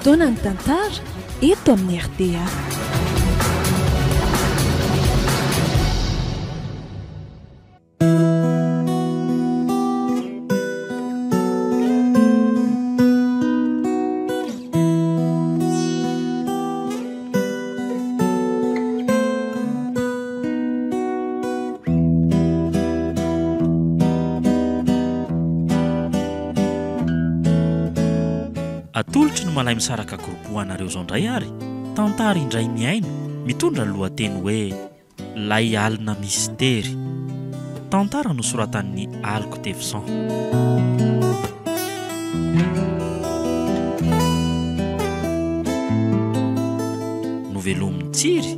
fotoana ny tantara eto amin'ny RTA. Atolotry ny malay misaraka goropoanareo zao indray ary tantara indray miaina mitondra ny lohateny hoe lay alina mistery. Tantara nosoratan'ny Alko Tefson. Novelomin'ny Tsiry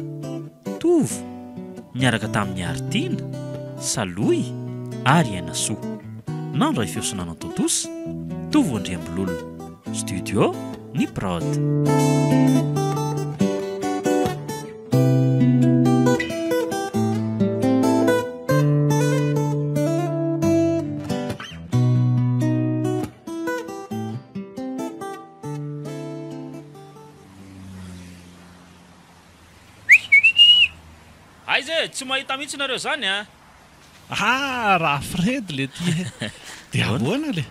Tovo niaraka tamin'ny Artina Saloy ary Ainasoa. Nandray fiosona Antotosa Tovo Andriambololona. Studio ni prod. Aize, tsy mahita mihitsy nareo zany a? Raha Fred le ty. Dia ahoana le?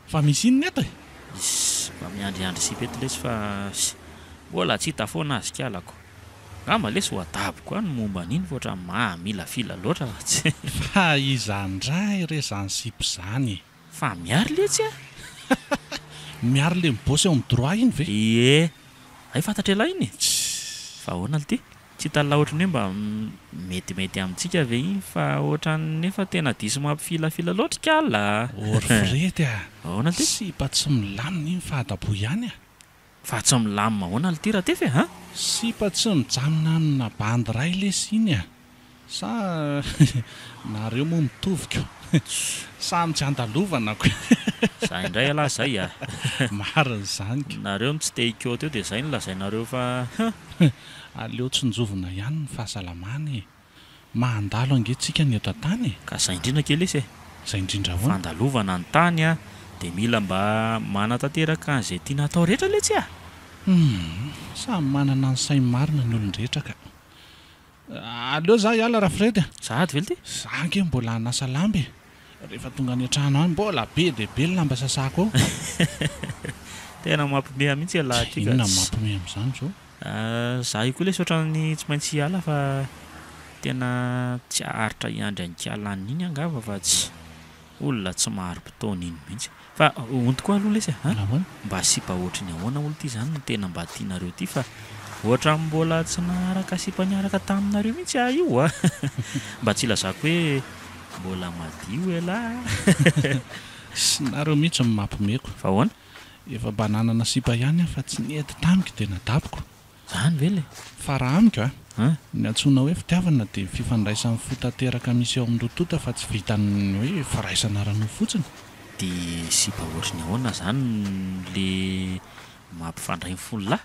Fa misy inona eto e? Fa miandriandry sy pety lesy fa mbola tsy hita foana azy kialako. Ngamba lesy ho adaboko any momba an'iny foatra mila fila loatra tsy. Fa izandray re zany sipy zany. Fa miary letsy a? Miary le mibosy ao amin'ny droit iny ve? Ie. Ay fantatra ela iny. Fa ahoana le ty? Tsy tala ohatrany hoe mba metimety amintsika ve iny fa ohatrany nefa tena diso mampifilafila loatra kiala. Orfrety a. Ahoana le ty? Sipa tsy milamina iny fa adabo ihany a. Fa tsy milamina ahoana le ty raha tefy ha? Sipa tsy mijanona amina bandy ray lesy iny a. Sa nareo moa mitoviko. Samy tsy andalovana ko. Za indray ala zay a. Marina zany. Nareo tsy te ikeo teo dia zay nolazainareo fa aleo tsinjovina ihany ny fahasalamana e. Mandalo angentsika ny eto an-tany. Ka zay indrindra kely lesy e. Zay indrindra hoana. Fandalovana ny tany a dia mila mba manatanteraka an'izay tiana atao rehetra letsy a. Samy manana ny sainy marina ny olon-drehetra ka. Aleo za hiala raha Fred. Sady ve le ty? Za ange mbola nasa lamba e. Rehefa tonga any an-trano any mbola be dia be ny lamba sasako ao. Tena mampimeha mihitsy alatika. Inona mampimeha amin'izany zao? Za io koa lesy ohatran'ny tsy maintsy hiala fa tena tsy haritra hiandry ankiala an'iny angava fa tsy olona tsy maharo-potoana iny mihitsy. Fa onto koa aloha lesy a? Mba sipa ohatrany ahoana olo ty zany no tena mba tianareo ty fa ohatra mbola tsy naharaka sipa niaraka taminareo mihitsy io a. Mba tsy lazako hoe mbola madio ela. Sy nareo mihitsy ny mampimeko. Fa ahoana? Efa bananana sipa ihany fa tsy nety tamiko dia nadaboko. Zany ve le? Fa raha amiko ny antsoina hoe fitiavana dia fifandraisan'ny fotateraka misy eo amin'ny rotota fa tsy vitan'ny hoe faraisana rano fotsiny. Dia sipa ohatrany ahoana zany le mampifandray ny fololahy?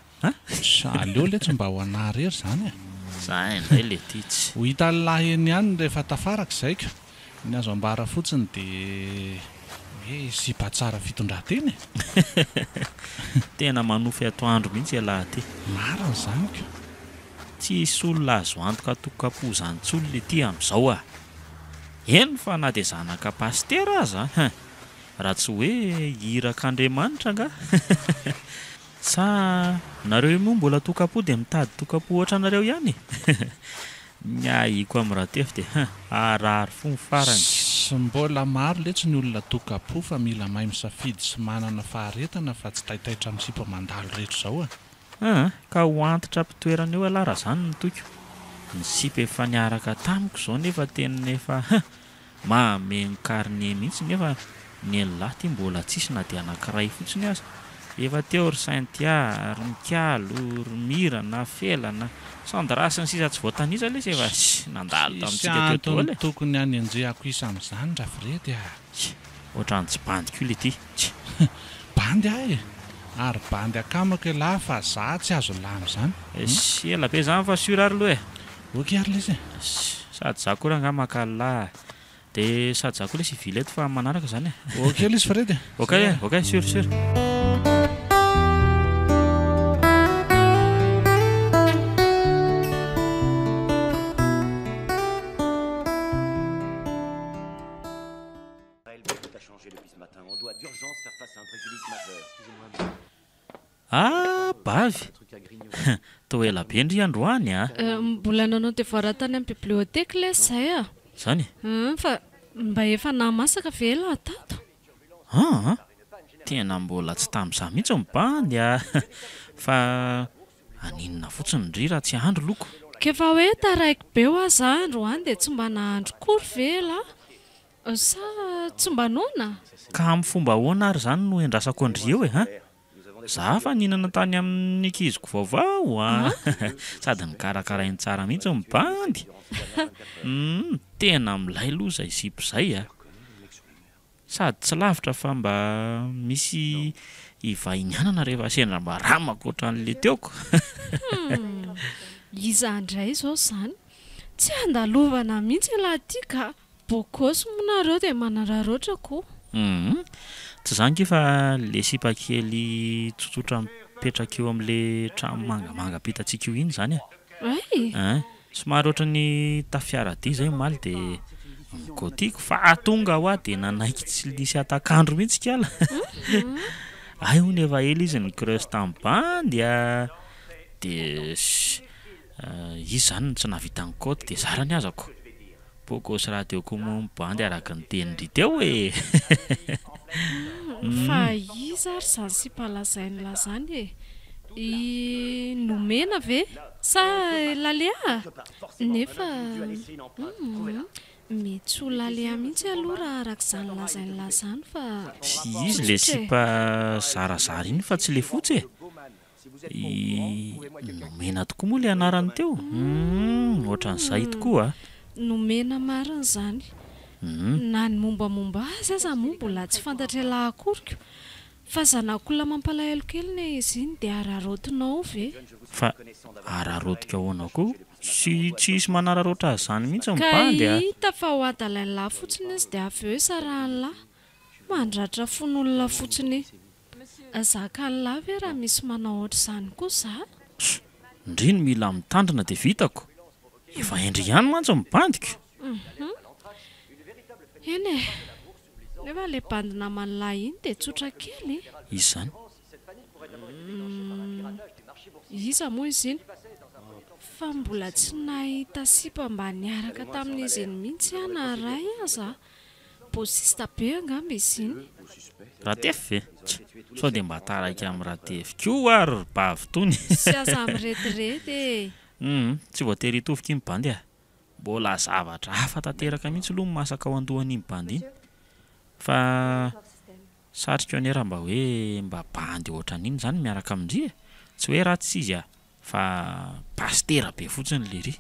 Aleo le tsy mba ho anahy rery zany a. Zay indray le ty tsy. Ho hita lahy eny ihany rehefa tafaraka zaika. Ny azo ambara fotsiny dia hoe sipa tsara fitondran-teny e. Tena manofy atoandro mihitsy alahy ty. Marina zany ka. Tsisy olona azo antoka tokapo zany tsolo le ty amin'izao a. Eny fa na dia zanaka pastera aza raha tsy hoe hirak'Andriamanitra nga. Sa nareo moa mbola tokapo dia mitady tokapo ohatra nareo ihany. Miahiko amin'ny raha tefy dia arary fo ny farany. Sy mbola maro letsy ny olona tokapo fa mila mahay misafidy sy manana faharetana fa tsy taitaitra amin'ny sipa mandalo rehetra zao a. Ka ho antitra mpitoerana eo ala raha zany ny toiko. Ny sipa efa niaraka tamiko zao nefa tena efa mahame karne mihitsy nefa ny lahy ty mbola tsisy na dia anankiray fotsiny aza. Efa teo ry Saintia, ry Mikalo, ry Mira, na Felana, Sandrasy ny sisa tsy voatanisa lesy efa nandalo tamintsika teo antony tokony any anjehako isa amin'izany raha Fredy a. Ohatrany tsy bandy koa le ty. Bandy ahy ary bandy akamako lahy fa za tsy azo lahy amin'izany. Sy ela be zany fa sur ary loha e. Oky ary lesy. Sady za koa raha nga makalahy dia sady za koa lesy vilety fa manaraka zany e. Ok lesy Fredy. Ok, sur. Bavy to ela be ndry androany mbola nanao dia voaratany amin'ny biblioteka le zay zany fa mba efa namasaka vela tato tena mbola tsy tamin'izah mihitsy mibandy fa aninona fotsiny ndry raha tsy andro loko kefa hoe taraiky be ho aza androany dia tsy mba nahandro kory vela sa tsy mba nona ka amin'ny fomba ahoana ary zany no endrasako andry eo za fa ninana tany amin'ny akiziko vaovao sady nikarakarainy tsara mihitsy mibandy tena milay aloha zay zipo zay sady tsy lavitra fa mba misy ivahinianana rehefa sendra mba ramako ohatran'le teoko iza ndray zao zany tsy andalovana mihitsy laha ty ka bokosy monareo dia manararoatra koa tsy zany ke fa le sipakely tsotsotra mipetraka eo amin'le trano mangamanga pitatsika io iny zany somary ohatran'ny tafiarady zay maly dia mikotiako fa tonga ho dia nanaiky tsy lisy atakandro mihitsy kala ay ho nefa ela izy ny creuse tamin'ny bandy dia izy zany tsy navita ny koty dia zara ny azako bokosy raha teo koa moa mibandy araka ny tenindry teo fa izy ary zany sy mpalazainy lazany nomena ve sa lalea nefa mety ho lalea mihitsy aloha raha arak'izany lazainy lazany fa izy le sipa zarazara iny fa tsy le fotsy nomena tokoa moa le anarany teo ohatran'izay tokoa nomena mariny zany na ny mombamomba azy aza moa mbola tsy fantatra laha akoriko fa zanak'olona mampalahelo kely ne izy iny dia ararotinao ve fa ararotika ahoana koa tsy isy manararoatra azy zany mihitsy mibandy ka hita fa ho adalainy lahy fotsiny izy dia avy eo sarahany lahy mandratra fon'olona fotsiny zaka ny lahy ve raha misy manao ohatr' izany koa za ndriny mila mitandrina dia vitako efa endry ihany mantsy mibandiko eny nefa le bandina manolahy iny dia tsotra kely izy zany iza moa izy iny fa mbola tsy nahita sipa mba niaraka tamin'izy iny mihitsy na ray aza bosista be angamba izy iny raha tefy ve sao dia mba taraiky amin'ny raha tefy koa ary bavy tony sy aza miretirety tsy voatery hitovika iny bandy mbola zavatra hafa tanteraka mihitsy aloha masaka ao andohan'iny bandy iny fa satrika ane raha mba hoe mba bandy ohatran'iny zany miaraka amindry tsy hoe ratsy izy fa pastera be fotsiny le ry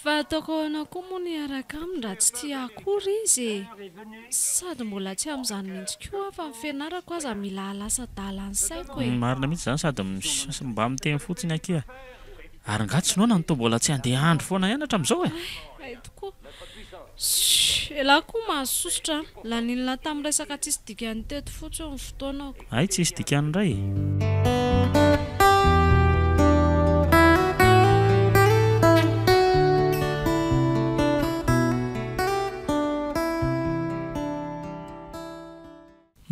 fa ataoko ahoana koa moa niaraka aminy raha tsy tia akory izy sady mbola tsy amin'izany mihitsy koa fa ny fianarako aza mila lasa dalany saiko marina mihitsy zany sady mba miteny fotsiny aky ary nga tsy noana nyto mbola tsy andeha andro foana ianatra amin'izao ay tokoa elahy koa mahasosotra laninona tamin'ny resaka tsisy dikany teto fotsiny ny fotoanako ay tsisy dikany indray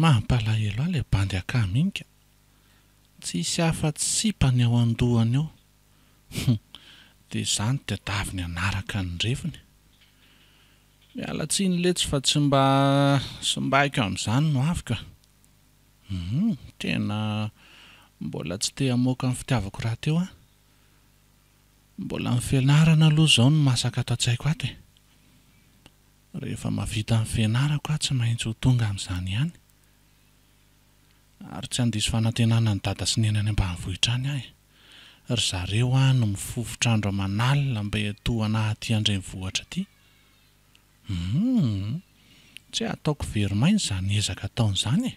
mahampalahelo aho ilay bandy akaminika tsy hisy afa-tsy sipany ao andohany ao dia izany dia daviny anaraka ny reviny miala tsiny letsy fa tsy mba simbaiko amin'izany no avika tena mbola tsy te hamoaka ny fitiavako raha teo mbola ny fianarana aloha izao no masaka ato an-tsaiko ato rehefa mavita ny fianarako tsy maintsy ho tonga amin'izany ihany ary tsy handiso fanantenana ny dada sy nenany ambanivohitra any ahy ry zareo no mifofotr'andro aman'alina mba etohana aty andrenivohitra aty tsy ataoko verimainy izany ezaka ataon'izany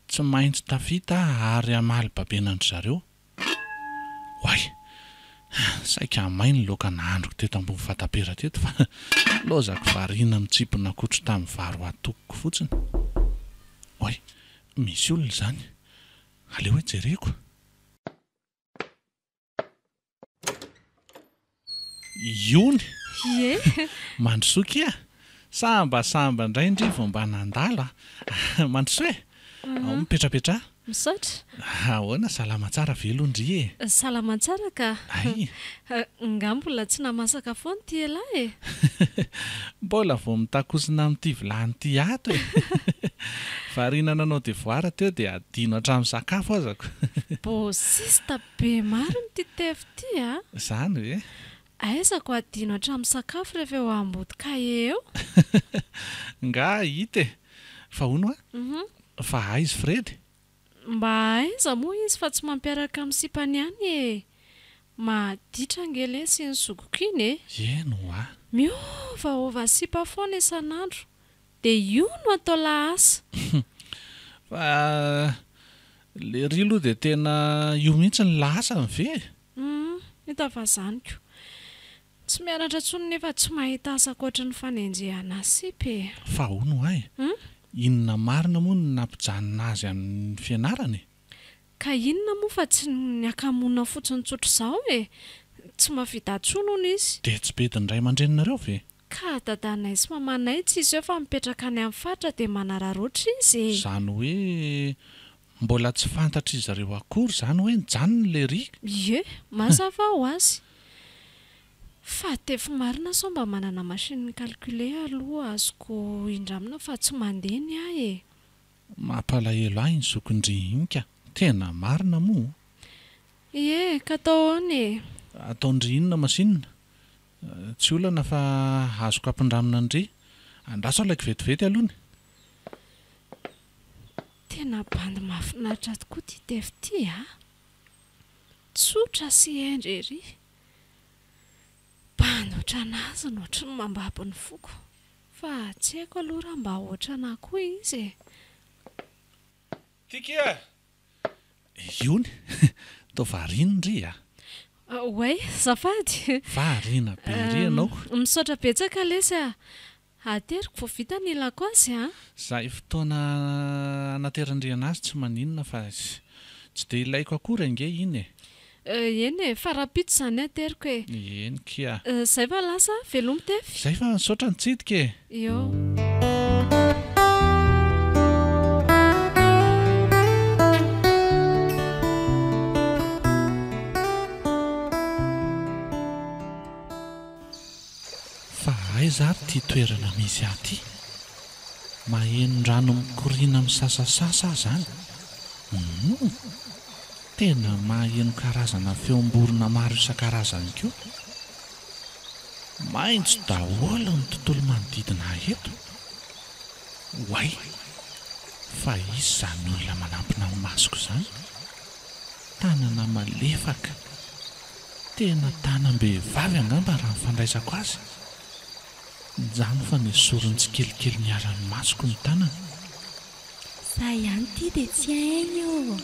tsy maintsy tafita ary amaly babenandry zareo hoay saika amainy loka nahandroko teto ambony fatapera teto fa lozako variana mitsipona kotro tamin'ny varo atokoko fotsiny hoay misy olona izany aleo hoe jereko iony mandrosoky sambasamba indray ndry vao mba nandalo mandroso ao mipetrapetra misaotra ahoana salama tsara velondry e salama tsara ka ay nga mbola tsy namasaka foana ty elahy e mbola vao mitakosina amin'ity vilanyity ato e varinananao devoara teo dia adino hatramin'ny sakafo azako bosista be maro ny ty tefy ty a zany hoe aizako adino hatramin'ny sakafo rehefa eo ambodika eo nga hita e fa hono a fa aizy Fredy mba aiza moa izy fa tsy mampiaraka amin'ny sipany ihany e maditra angele sy ny zokoko iny e eno a miovaova sipa foana isan'andro dia io no atao lahasa fa le ry aloha dia tena io mihitsy ny lahasa ny ve hita fa zaniko tsy mianatra tsony nefa tsy mahita asa koatra ny fanenjehana sipy e fa hono ay inona marina moa no nampijanona azy amin'ny fianarany ka inona moa fa tsy ny akamona fotsiny tsotro izao e tsy mafita tsonony izy dia tsy bediny ray aman-dreninareo ve ka dadanay sy mamanay tsy izy eo fa mipetraka any amin'ny faritra dia manararoatra izy zany hoe mbola tsy fantatra izy ireo akory zany hoe nijanony le ry ie mazava ho azy fa tefy marina sao mba manana machine calcule aloha azoko indramina fa tsy mandeha ny ahy e mampalahelo ahy ny zokondrihinika tena marina moa ie ka atao ahoana e ataondry inona masinina tsy olana fa azoko ampindramina ndry andraso alaiko vetivety alohany tena bandy mahafinaritra tokoa ty tefy ty a tsotra sy endry ery bandy ohatranazy no ohatry ny mambabo ny foko fa tsy haiko aloha raha mba ohatrana koa izy e tika iony to variana ry a oay zafady variana be ry ianao misaotra betsaka lesy a ateriko vao vita ny ilako azy a zay fotoana anaterandriana azy tsy maninona fa tsy dia ilaiko akory ange iny eny e farapito izany ateriko e eny kia zay fa lasa velomy tefy zay fa nisaotra nitsidika e eo aiza ty toerana misy aty maheno-drano mikoriana amin'ny sasasasa zany tena maheno karazana feomborona maro isan-karazany koa maintso daholo ny tontolo manodidina eto way fa izy zany olona manampina amin'ny masoko izany tanana malefaka tena tanam-behivavy angamba raha mifandraisako azy zany fa ny sorony tsy kelikely miara-ny masoko ny tanana za ihany ty dia tsy hainy eo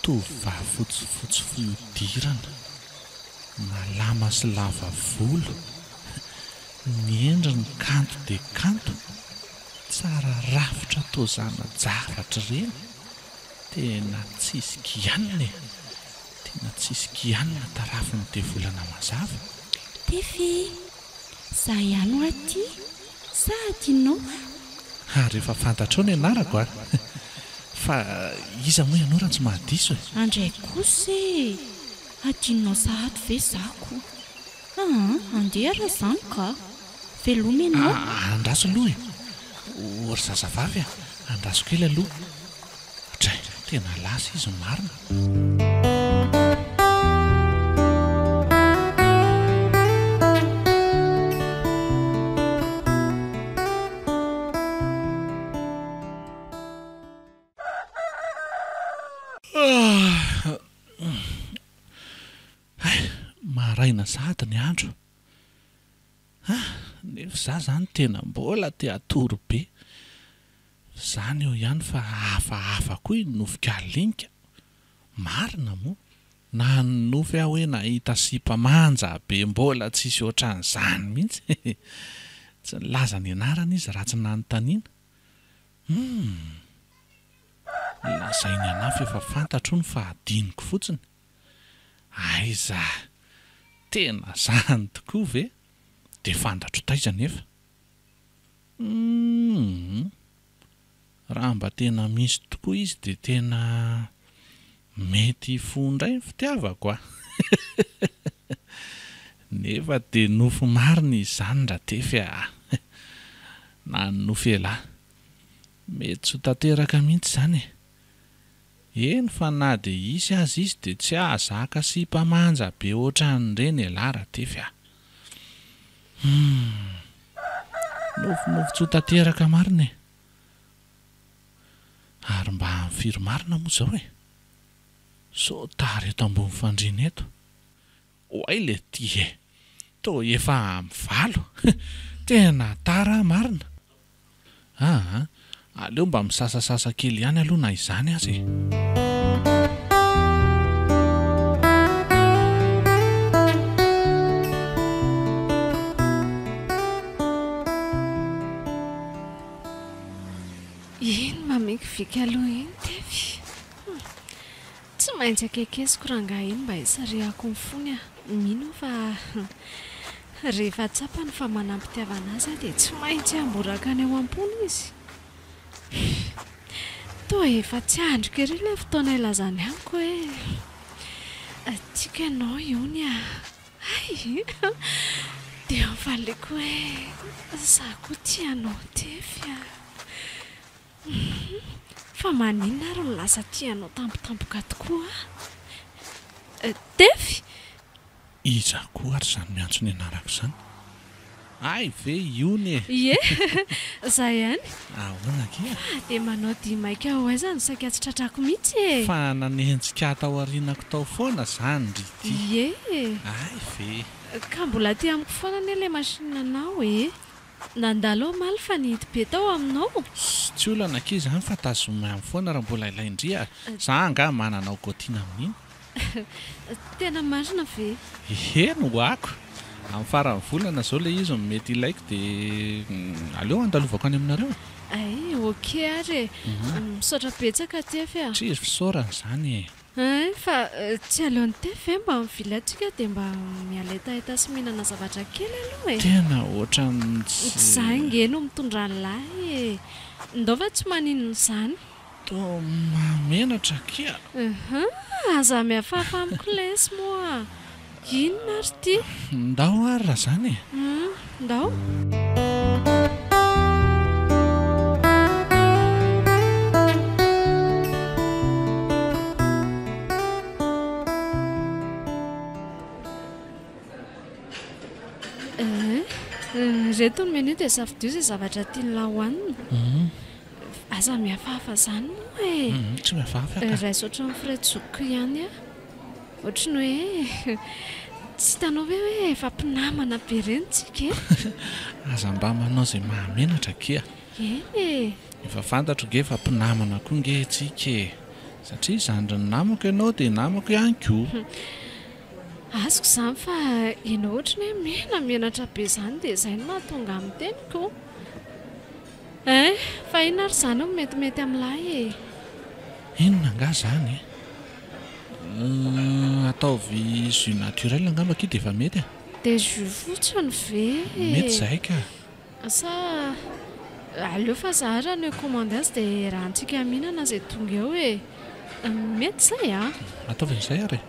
tovovavy fotsifotsy fiodirana malama sy lava volo ny endriny kanto dia kanto tsara rafitra tozana javatra ireny tena tsisy gianina e tena tsisy gianina tarafiny dia volana mazava tefy za ihany ho aty sa adinao ary efa fantatrao ny anarako a fa iza moa ianao raha tsy mahadiso e andray kosa e adinao sahato ve zako andeha raha zany ka veloma ianao andraso aloha e ory zazavavy a andraso kely aloha hatray tena lasa izy marina maraina sady ny andro nefa za zany tena mbola te atoro be zany eo ihany fa hafahafa koa iny nofika linika marina moa na nofy aho hoe nahita sipamanja be mbola tsisy ohatran'izany mihitsy tsy nilaza ny anarana izy raha tsy nanontaniana lazainy anafy efa fantatro ny fahadiniko fotsiny aiza tena zany tokoa ve dia fantatro taiza nefa raha mba tena misy tokoa izy dia tena mety fondray ny fitiavako a nefa dia nofo marina izany raha tefy a na ny nofo elahy mety tsy ho tanteraka mihitsy izany eny fa na dia isy azy izy dia tsy ahazaka sy mpamanja be ohatran'ireny elahy raha tefy a nofonofo tsy ho tanteraka marina e ary mba amin'ny firy marina moa izao e so tara eto ambony fandriana eto oay le ty e to efa mivalo tena tara marina aleo mba misasasasa kely ihany aloha na izany azy iny mameko vika aloha iny tefy tsy maintsy akekeziko rangahy iny mba hisarihako ny fony a mino fa rehefa tsapa ny famanampitiavana azy dia tsy maintsy amboraka any eo am-pony izy toa efa tsy andrika ery ilay fotoana ilazany amiko hoe tiaka ianao iony a ay dia mifaleko hoe zaho koa tianao tefy a fa maninona ary no lasa tianao tampotampoka tokoa tefy iza koa ary izany miantso ny anarako izany ay ve iony e ie zay ihany ahoana kia dia manao dia maika ho aizany saika tsy tratrako mihitsy e fa nanenjika tao aorianako tao foana izany ry ty ie ay ve ka mbola ty amiko foana ny ilay masinanao e nandalo maly fa nihity be tao aminao tsy olana ke izany fa tazoma amin'ny foana raha mbola ilaindria za nga mananao kotiana amin'iny tena marina ve eno hoako amin'ny farany volana izao ilay izy mety ilaiko dia aleo andalovako any aminareo ay oke ary misaotra betsaka tefy a tsy izy fisaorana izany ay fa tsy aleon'ny tefy mba mivily atsika dia mba mialaitaita sy mihinana zavatra kely aloha e tena ohatran za ingeno mitondra nylahy ndao fa tsy maninona izany to mamenatra kia aza mihafahafa amiko lesy moa inona ary ty ndao ary raha izany ndao reto ny menu dia safidio izay zavatra tianylay hohanina aza mihafahafa izany moa e tsy mihafahafa raisy ohatran'ny firaitsoko ihany a ohatrany hoe tsy hitanao ve hoe efa mpinamana be renitsika e aza mba manao izay mahamenatra kia eny efa fantatro ge efa mpinamana koa nge tsika e satria izandry ny namako ianao dia namako ihany koa azoko izany fa ianao ohatrany hoe menamenatra be izany dia izay no mahatonga amin'ny teniko fa inona ary izany ao metimety amin'lahy e inona nga izany ataovy jus naturel angamba ki dia efa mety dia jus fotsiny ve mety izay ka sa aleo fa zahara ny commande azy dia raha antsika mihinana izay tonga eo e mety izay a ataovy n'izay ary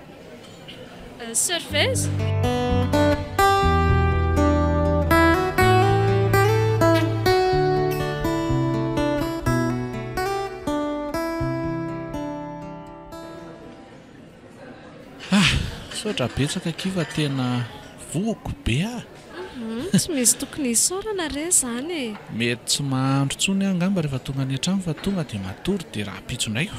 surface sotra betsaka kiva tena voko be tsy misy tokony hisaorana re izany e mety tsy mahandro tsony angamba rehefa tonga any an-trano fa tonga dia matory dia raha pitsoindraiko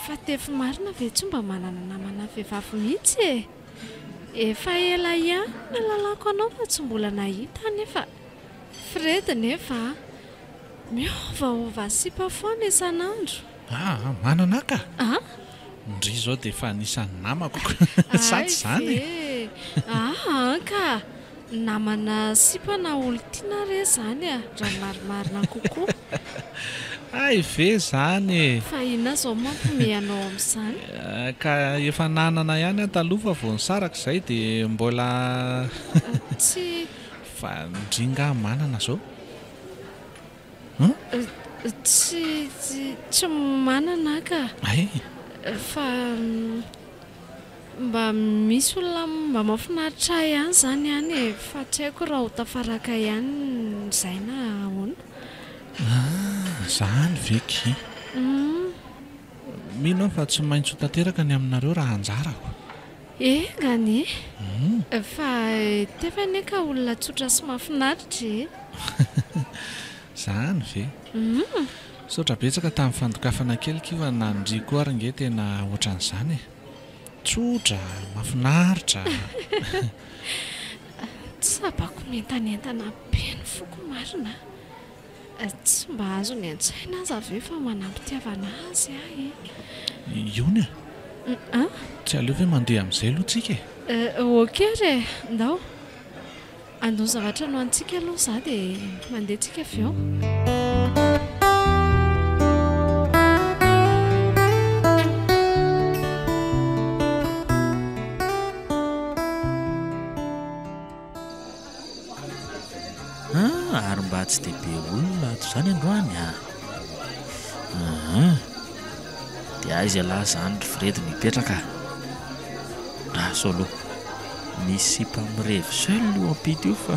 fa tefy marina ve tsy mba manana namana vehivavy mihitsy e efa ela ihany nalalako anao fa tsy mbola nahita nefa Fredy nefa miovaova sipa foana isan'andro manana ka ndry izao dia efa anisan'ny namako sady izany ka namana sipa na olo tiana re izany raha marimarina kokoa ay ve izany fa inona izao mampimeanao amin'izany ka efa nanana ihany taloha fa vao nisaraka izay dia mbola tsy fa ndringa manana izao tsy manana ka ay fa mba misy olona mba mahafinaritra ihany zany ihany e fa tsy haiko raha ho tafaraka ihany zay na ahoana zany veky mino fa tsy maintsy ho tanteraka ny aminareo raha anjarako ngany fa tefany ka olona tsotra sy mahafinaritra e zany ve sotra betsaka tamin'ny fandokafana kely kiva nandriko ary nge tena ohatran'izany e tsotra mahafinaritra tsabako mentanentana beny foko marina tsy mba azo ny an-tsaina aza ave fa manampitiavana azy ahy iony tsy aleo ve mandeha amin'izay aloha tsika okre ndao andao zavatra no antsika aloha za dia mandeha tsika avy eo ary mba tsy dia be olona ato izany androany dia aizy alahy zany ry Fredy mipetraka raso aloha misy mpamirevy seul io ampito io fa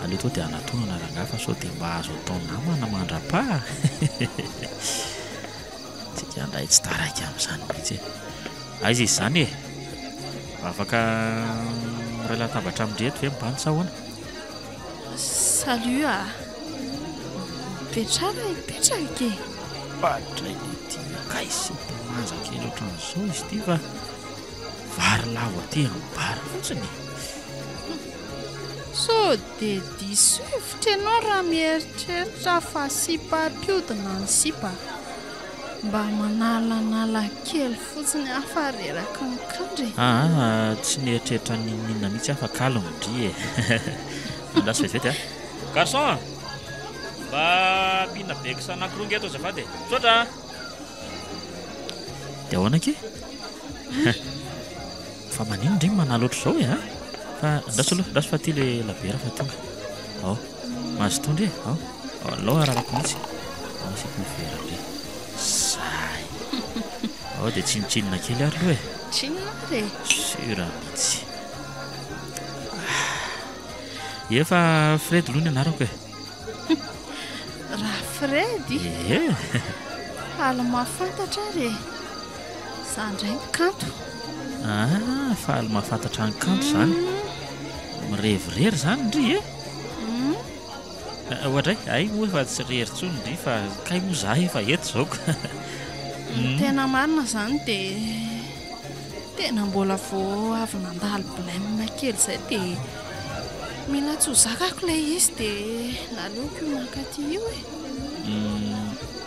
aleo to dia anatonana rangafa sao dia mba azo atao namana mandra-paha tsika andray tsy taraiky amin'izany mihitsy aizy izy zany e afaka miray latabatra amin'ndreto ve mibany sahoana salut petrara ipetraka e patray ty kaisy manjaka ely ohatran'izao izy ty fa vary lavo aty ambara fotsiny so dia disevitra ianao raha mieritreritra fa sipa-piodina ny sipa mba manalanala kely fotsiny afa reraka mikandry tsy nieritreritra ninina mihitsy afa kalo midry e andasy vetivety garçon mba mihina bekisa anankiroa ngeto azafady sotra dia ahoana ke fa manino ndregny manala oatra izao e fa ndaso aloha ndaso fa ty le labera fa tonga ao mahazo tondry e ao alao ararako mihitsy ao sepivera re zay ao dia tsinotsinona kely ary loha e tsinona re sura mihitsy efa Fredy loha ny anarako e raha Fredy ala mahafantatra re za ndray mikanto fa ala mahafantatra ny kanto zany mirevirery zany ndry e ohatray ay moa efa tsy rery-tsony ndry fa kay moa za efa eto zaoko tena marina zany dia tena mbola vo avy nandalo blème kely zay dia mila tsy ho zakako ilay izy dia naleoko io mankaty io e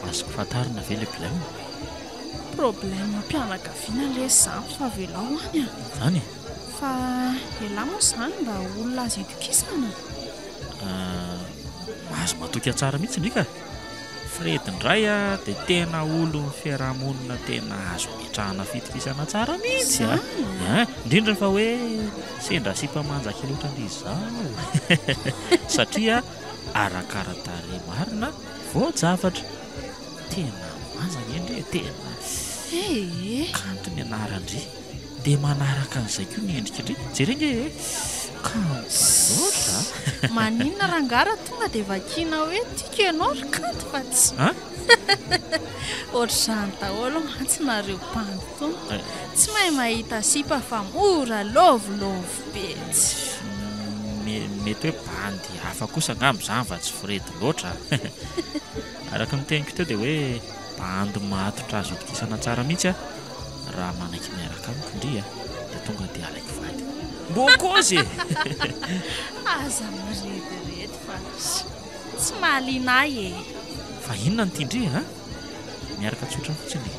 azoko fatarina ve le blème problème mpianakaviana le zany fa velao any zany fa ela moa zany mba olona azo itokisana mahazo matoky tsara mihitsy ndrika Fredy ndray dia tena olo ny fiarahamonina tena azo mitrahana fitokisana tsara mihitsy indrindra fa hoe sendra simpamanjaka loatra ndry izao satria arakaratare marina voajavatra tena manjaka indry tena kanto ny anarandry dia manaraka an'izay koa ny endrika indry jerenge kanto loatra maninona rangara tonga dia vakiana hoe tika ianao ry kanto fa tsy ohatr'izany daholo mantsy nareo mpandotony tsy mahay mahita sipa fa mora lovolavo betsy mety hoe bandy hafa kosa angambozany fa tsy Fredy loatra araka miteniko teo dia hoe bandy matotra azo tokisana tsara mihitsy raha manaiky miaraka amiko ndry dia tonga dia alaiky vady mbokozy aza miretirety fa tsy mahaliana ahy e fa inona ny tindry miaraka tsotra fotsiny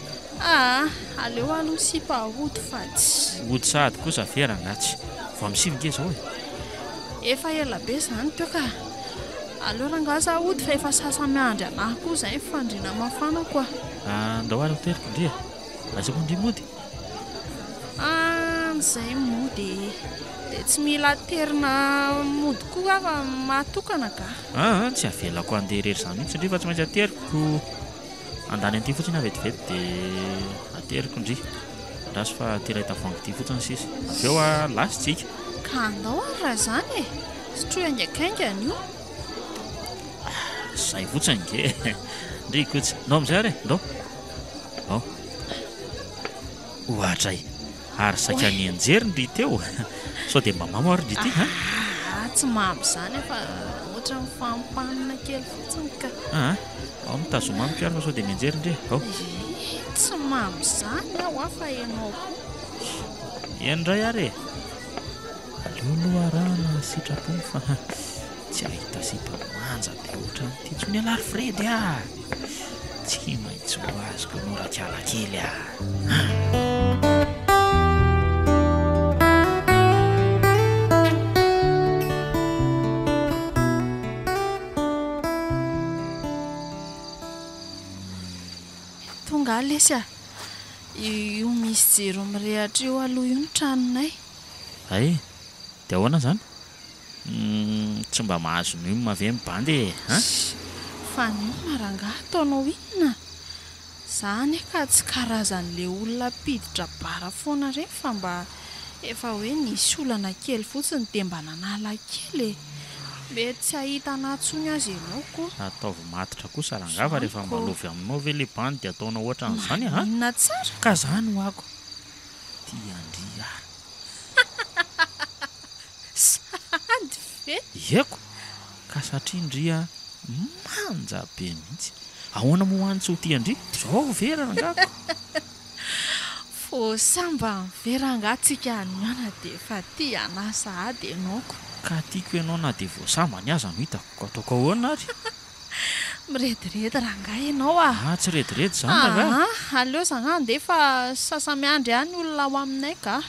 aleo aloha sipa hody fa tsy hody sady kosa verangatsy vao misivonge zao efa ela be zany teo ka aleo rangaza hody fa efa sasamiandry anahy koa zay fandrina mafana koa andao ary hoteriko ndry azako ndry mody izay moa dia tsy mila terina mody koa afa mahatokana ka. Tsy avelako andeha irery izany mihitsy indri fa tsy maintsy ateriko andany an'ity fotsiny avetivety dia ateriko indri andraso fa tera tavoangy ity fotsiny sisa avy eo lasitsika Ka andao ary raha izany e, sotroy aingaikaingana io. Zay fotsiny ke ndry kotsy ndao amizay ary ndao ao ohatray ary saika ny anjery ndry teo sao dia mba mamo ary ndry ity Tsy mamy izany fa ohatra mifampanina kely fotsiny ka. ao mitazomamiko ary fa sao dia mianjery ndre ao Tsy mamy izany aho afa ianao koa. endray ary aleoloha rana sitrapony fa tsy ahita sita manja dia ohatra n'ity tsy ny alary fredy tsy maintsy ho azoko norakala kely Tonga lesy io misy jero mirehatra io aloha io ny tranonay. ay dia ahoana zany tsy mba mahazo no mave mibandy Fa ny marangahy ataonao inona? Zany ka tsy karazan'ilay olona piditra bara foana ireny fa mba efa hoe nisy olana kely fotsiny dia mba nanala kely mety tsy ahita natsony azy ianao koa. ataovy matitra kosa rangava rehefa mbalovy aminao ve le bandy dia ataonao ohatra n'izany Inona tsara? ka zany ho ako tia andry Sady ve? eko ka satria indria manja be mihitsy ahoana mo hoany tsy ho tia andry zao vera rangako Fô samba miverangatsika anyana dia efa tia anasa ady ianaoko. ka tiako ianao na dia voasamba ny aza no hitako ataoko ahoana ary Mirediredy rangahy ianao tsy rediredy zany ranga aleo zagnany dia efa sasamiandry ihany olona ao aminay ka.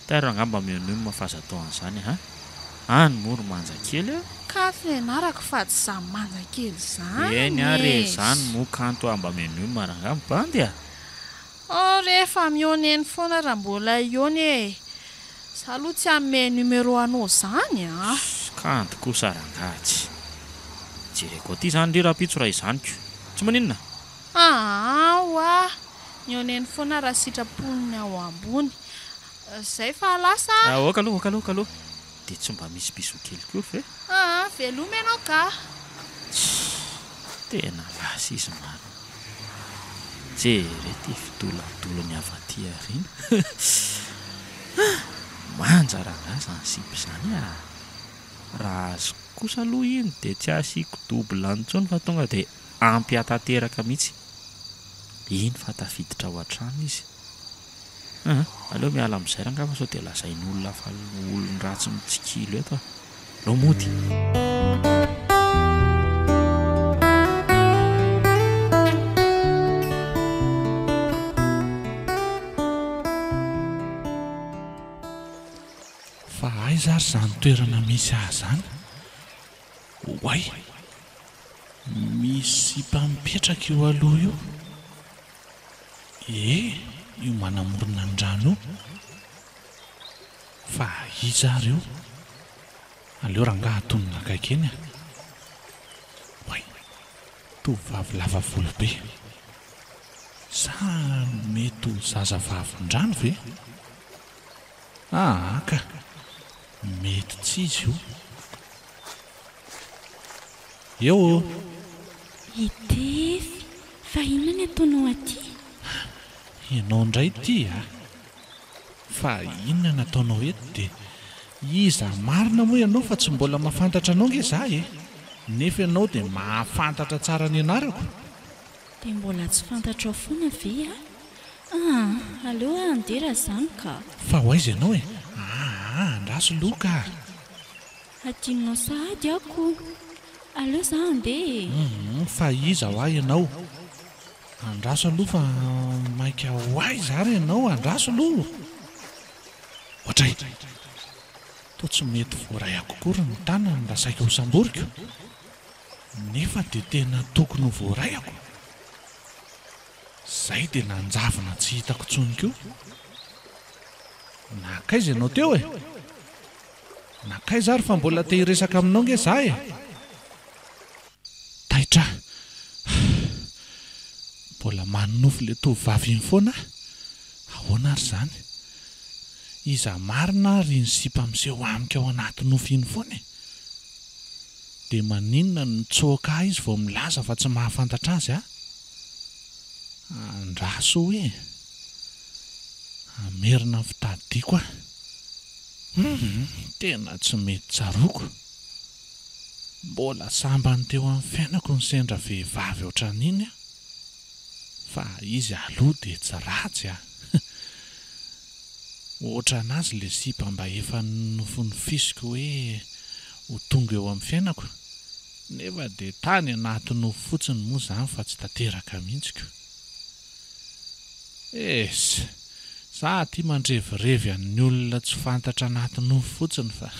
tary rangamba mionimo mafazataon'izany any moro manja kely Ka fianarako fa tsy samy manja kely izany. eny ary zany mo kanto mba mionimo rangamba bandy Rehefa mioneny foana raha mbola iony Saloha tsy hanome numéro anao izany kanto kosa rangatsy jereko aty zany ndry raha pitso raha izaniko tsy maninona mioneny foana raha sitraponiny ao ambony. Zay fa lasa oka aloha dia tsy mba misy piso kely koa ve veloma ianao ka. tena lasa izy maro jerety fitoladolony avaty arina manja rangahy zany sipy izany raha azo kosa aloha iny dia tsy asiako dobla antsony fa tonga dia ampy atateraka mihitsy iny fa tafiditra ao an-trano izy aleo miala amin'izay rangava sao dia lazain'olona fa olony ratsy mitsikilo eto lomody fa aiza ary izany toerana misy zany hoay misy mpamipetraka io aloha io io manamorona ny rano io fa iza ary io aleo rangaha tonona akaikeny hoay tovavy lava volo be sa mety ho zazavavin-drano ve ka mety tsy izy io itefy fa inona ny ataonao aty ianao indray ty fa inona nataonao eto dia iza marina moa ianao fa tsy mbola mahafantatra anao nge za nefa ianao dia mahafantatra tsara ny anarako dia mbola tsy fantatrao foana ve aleo andera zany ka fa ho aiza ianao andraso loka adinonao sahady ako aleo za andeha fa iza ho ahy ianao andraso aloha fa mainka ho aiza ary ianao andraso aloha ohatray toa tsy mety voaray akokory ny tanany raha saika ho samboriko nefa dia tena tokony ho voarayako zay dia nanjavina tsy hitako tsoniko nakaiza ianao teo e? Nakaiza ary fa mbola te hiresaka aminao nge za e? Taitra, mbola manonofo le tovovavy iny foana. Ahoana ary zany? Iza marina ary ny sipa miseho amika ao anaty nofo iny foana e? Dia maninona no nitsoaka izy vao milaza fa tsy mahafantatra azy a? Andraso hoe amerina fitadidiako a. Tena tsy mety tsaroko. Mbola sambany teo amin'ny fiainako ny sendra vehivavy ohatran'iny a. Fa izy aloha dia tsy ratsy a. Ohatranazy le sipa mba efa nofon'ny fisiko hoe ho tonga eo amin'ny fiainako. Nefa dia tany anaty nofo fotsiny moa zany fa tsy tanteraka mihitsiko. Za tia mandrevyrevy amin'ny olona tsy fantatra anaty nofo fotsiny fa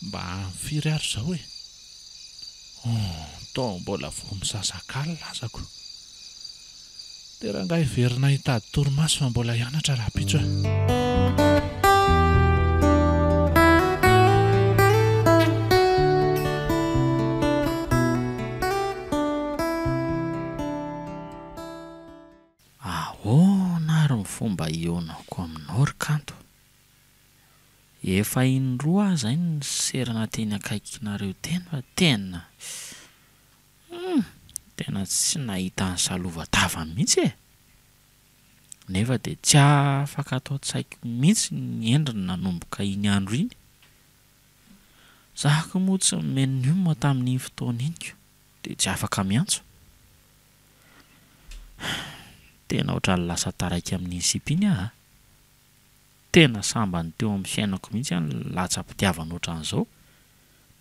mba firy ary zao e. Tao mbola vao misasak'alina lazako. Dia raha ngahy verina hitady torimaso fa mbola hianatra raha pitso e. Fomba ionako aminao ry kanto. Efa indroa aza iny ny serana teny akaikinareo teny fa tena tsy nahita ny salova-tava mihitsy e. Nefa dia tsy afaka atao tsaiko mihitsy ny endriny nanomboka iny andro iny. Zahako moa tsy menoma tamin'iny fotoana iniko dia tsy afaka miantso. Tena ohatran'ny lasa taraiky amin'ny sipa iny aho. Tena sambany teo amin'ny fiainako mihitsy ny latsa-pitiavana ohatran'izao.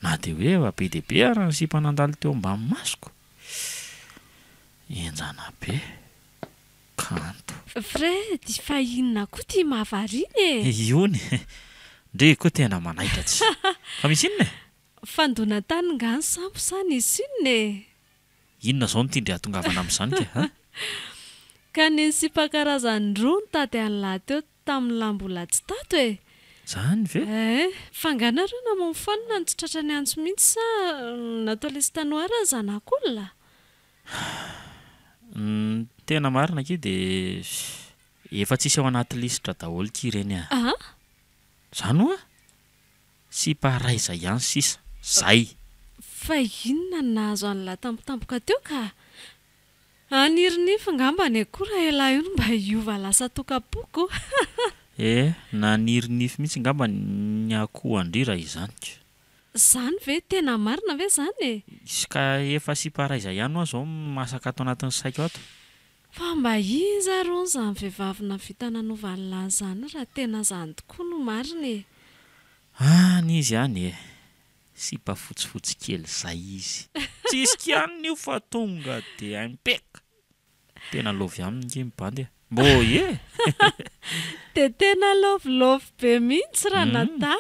Na dia hoe efa be dia be ary ny sipa nandalo teo ambany masoko. Enjana be. Kanto. Fred, fa inona koa tia mahavariana e? Iony. Ndre koa tena manaitra. Fa misy inona e? Fandona tany nga ny sampo sany izy inona e? Inona zao no tindry ahatongavana amin'izany ka? Ka ny sipa karazany roa ny tady an'lahy teo tamin'ny lambola tsy tato e. Zany ve? Fanganareo namono foana ny tsy tratra ny antso mihitsy sa natao lesy tanoara zanak'olona? Tena marina ke dia efa tsisy ao anaty lisitra daholo kireny ah. Zany hoa? Sipa raiza ihany sisa. Zay. Fa inona no nahazo an'la tampotampoka teo ka? Anirinify ngamba ny akora ela io mba hiova lasa tokapoko. Na nirinify mihitsy ngamba ny akoho andrira izany. Zany ve tena marina ve zany e? Izy ka efa sipa raiza ihany hoa zao masaka ato anatin'ny saiko ato. Fa mba iza ro zany vehivavy navita nanova an'la zany raha tena zany tokoa no marina e. N'izy ihany e. Sipa fotsifotsy kely zay izy. Tsisy kianina io fa tonga dia impeka. Tena lovy aminy ke mibandy. Boye. Dia tena lovolofy be mihitsy raha nata.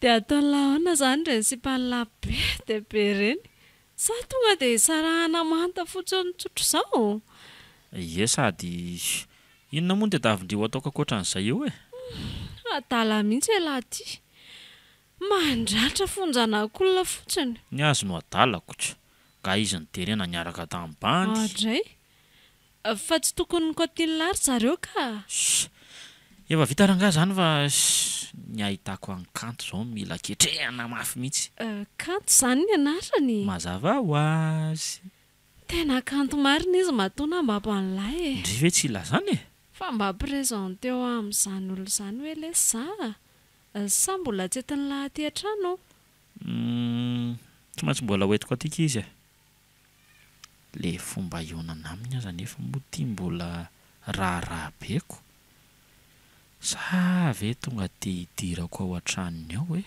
Dia ataon'la ahoana zany ireny sipan'la be dia be ireny. Sa tonga dia sarahana manta fotsiny tsotro izao. Sady inona moa no tadiavindreo ataoko ankoatran'izay eo e? Adala mihitsy elaty. Mandratra fonjanak'olona fotsiny. Ny azo no adalako tsy. Ka izy ny terena niaraka tamin'ny bandy. Adray. Fa tsy tokony nikotiany lary zareo ka. Efa vita rangaha zany fa ny ahitako any kanto zao mila ketrehana mafy mihitsy. Kanto zany ny anarany. Mazava ho azy. Tena kanto marina izy matoana mba an'lahy e. Ndry ve tsy ilazany e? Fa mba prezente eo amin'izany olo izany hoe lesa. Sa mbola tsy etiny lahatỳ an-trano? Tsy maintsy mbola hoentiko atika izy e. Le fomba ionana aminy aza nefa moa tia mbola raharaha beko. Sa ve tonga te hidirako ao an-tranony ao e?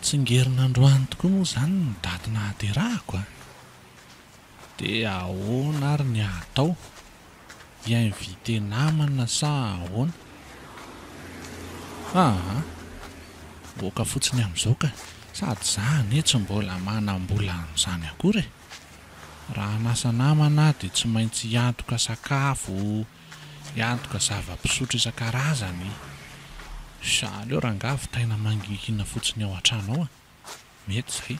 Tsingerinandroany tokoa moa zany ny daty nahaterahako a. Dia ahoana ary ny atao? Hi-invite namana sa ahoana? boaka fotsiny amin'izao ka sady zany tsy mbola manam-bola amin'izany akory raha nasa namana dia tsy maintsy hiantoka sakafo hiantoka zava-pisotro isan-karazany saly eo rangaha vitaina mangingina fotsiny ao an-trano ao mety izay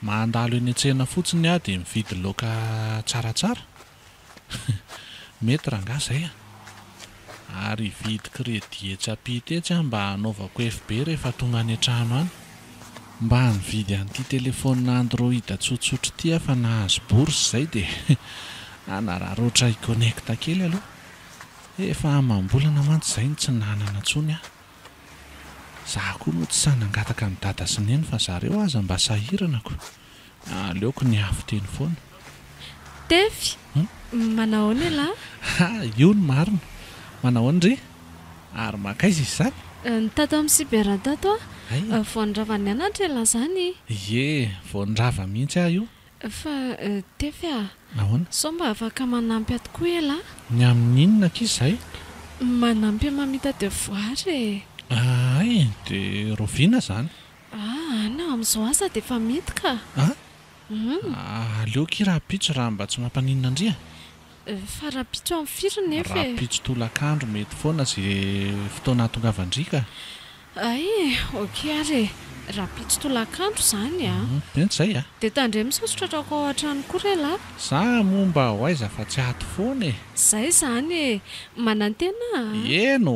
mandalo eny an-tsena fotsiny aho dia mividy laoka tsaratsara mety rangaha izay ary vidy crédit etsapita etsy mba hanaovako FB rehefa tonga any an-trano any mba nividy an'ity telefonina Android tsotsotra ity fa nahazo bourse izay dia anararoatra i-connecta kely aloha efa amam-bolana mantsy izay tsy nanana intsony aho za koa moa tsy sanangataka ny dada sy neny fa zareo aza mba sahiranako aleoko ny afo teny foana Tefy manao ny la io ny marina manao ny re ary makaiza izy zany ny tato amin'ny siberadato Ay. voandrava ny anatra ela zany ye voandrava mihitsy aho io fa Tefy ahoana sao mba afaka manampy atokoa ela ny amin'inona kizy izay manampy mamita devoary ay dia roviana zany na amin'izao asa dia efa mety ka aleoko i raha pitso raha mba tsy mampaninona andria fa raha pitso amin'ny firy nefa raha pitso tolakandro mety foana zay fotoana ahatongavandrika ay ok ary raha pitso tolakandro zany mety izay dia tandre misaosotra atrako ao an-trano koa ela za momba ho aiza fa tsy ato foana zay zany manantena eno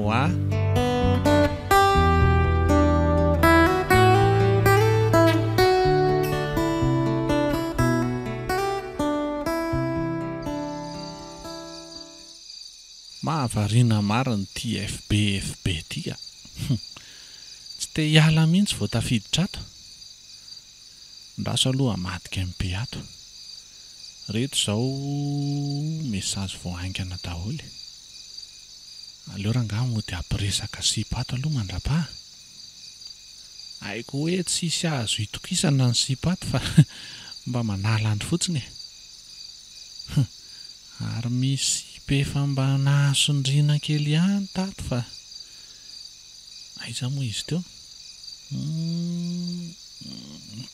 mahavariana mariny ty FB tia tsy te hiala mihitsy vao tafiditra ato ndraso aloha amadika MP ato reto izao mesazy voahaingana daholo aleo rangaha moa dia ampiresaka sipa ato aloha mandrapaha haiko hoe tsisy azo hitokisana ny sipa ato fa mba manala andro fotsiny ary misy efa mba nahasondriana kely ihany tato fa aiza moa izy teo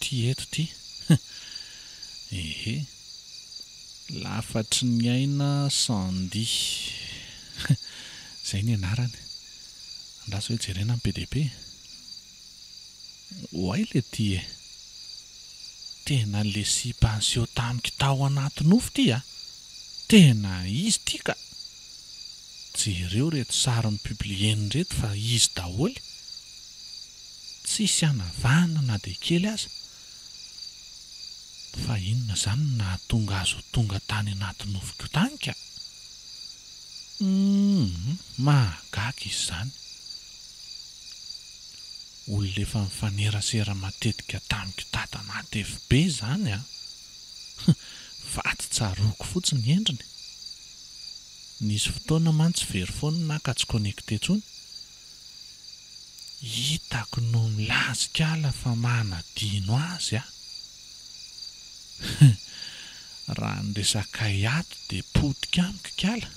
ty eto ty ehe lafatry ny aina sandi zay ny anarany andraso hoe jerena amin'ny PDP hoay le ty tena le sipansio tamiko tao anaty nofo ty tena izy ty ka jereo reto sary mipublieny reto fa izy daholy tsisy anavana na dia kely aza fa inona zany nahatonga azo tonga tany anaty nofoko tany ka mahagaga izy zany olona efa mifanerasera matetika tamiko tato anaty FB zany vaty tsaroko fotsiny endriny nisy fotoana mantsy very foana naka tsy connecté tsony hitako no milazikala fa manadino azy raha nyresakay ato dia potika amiko kala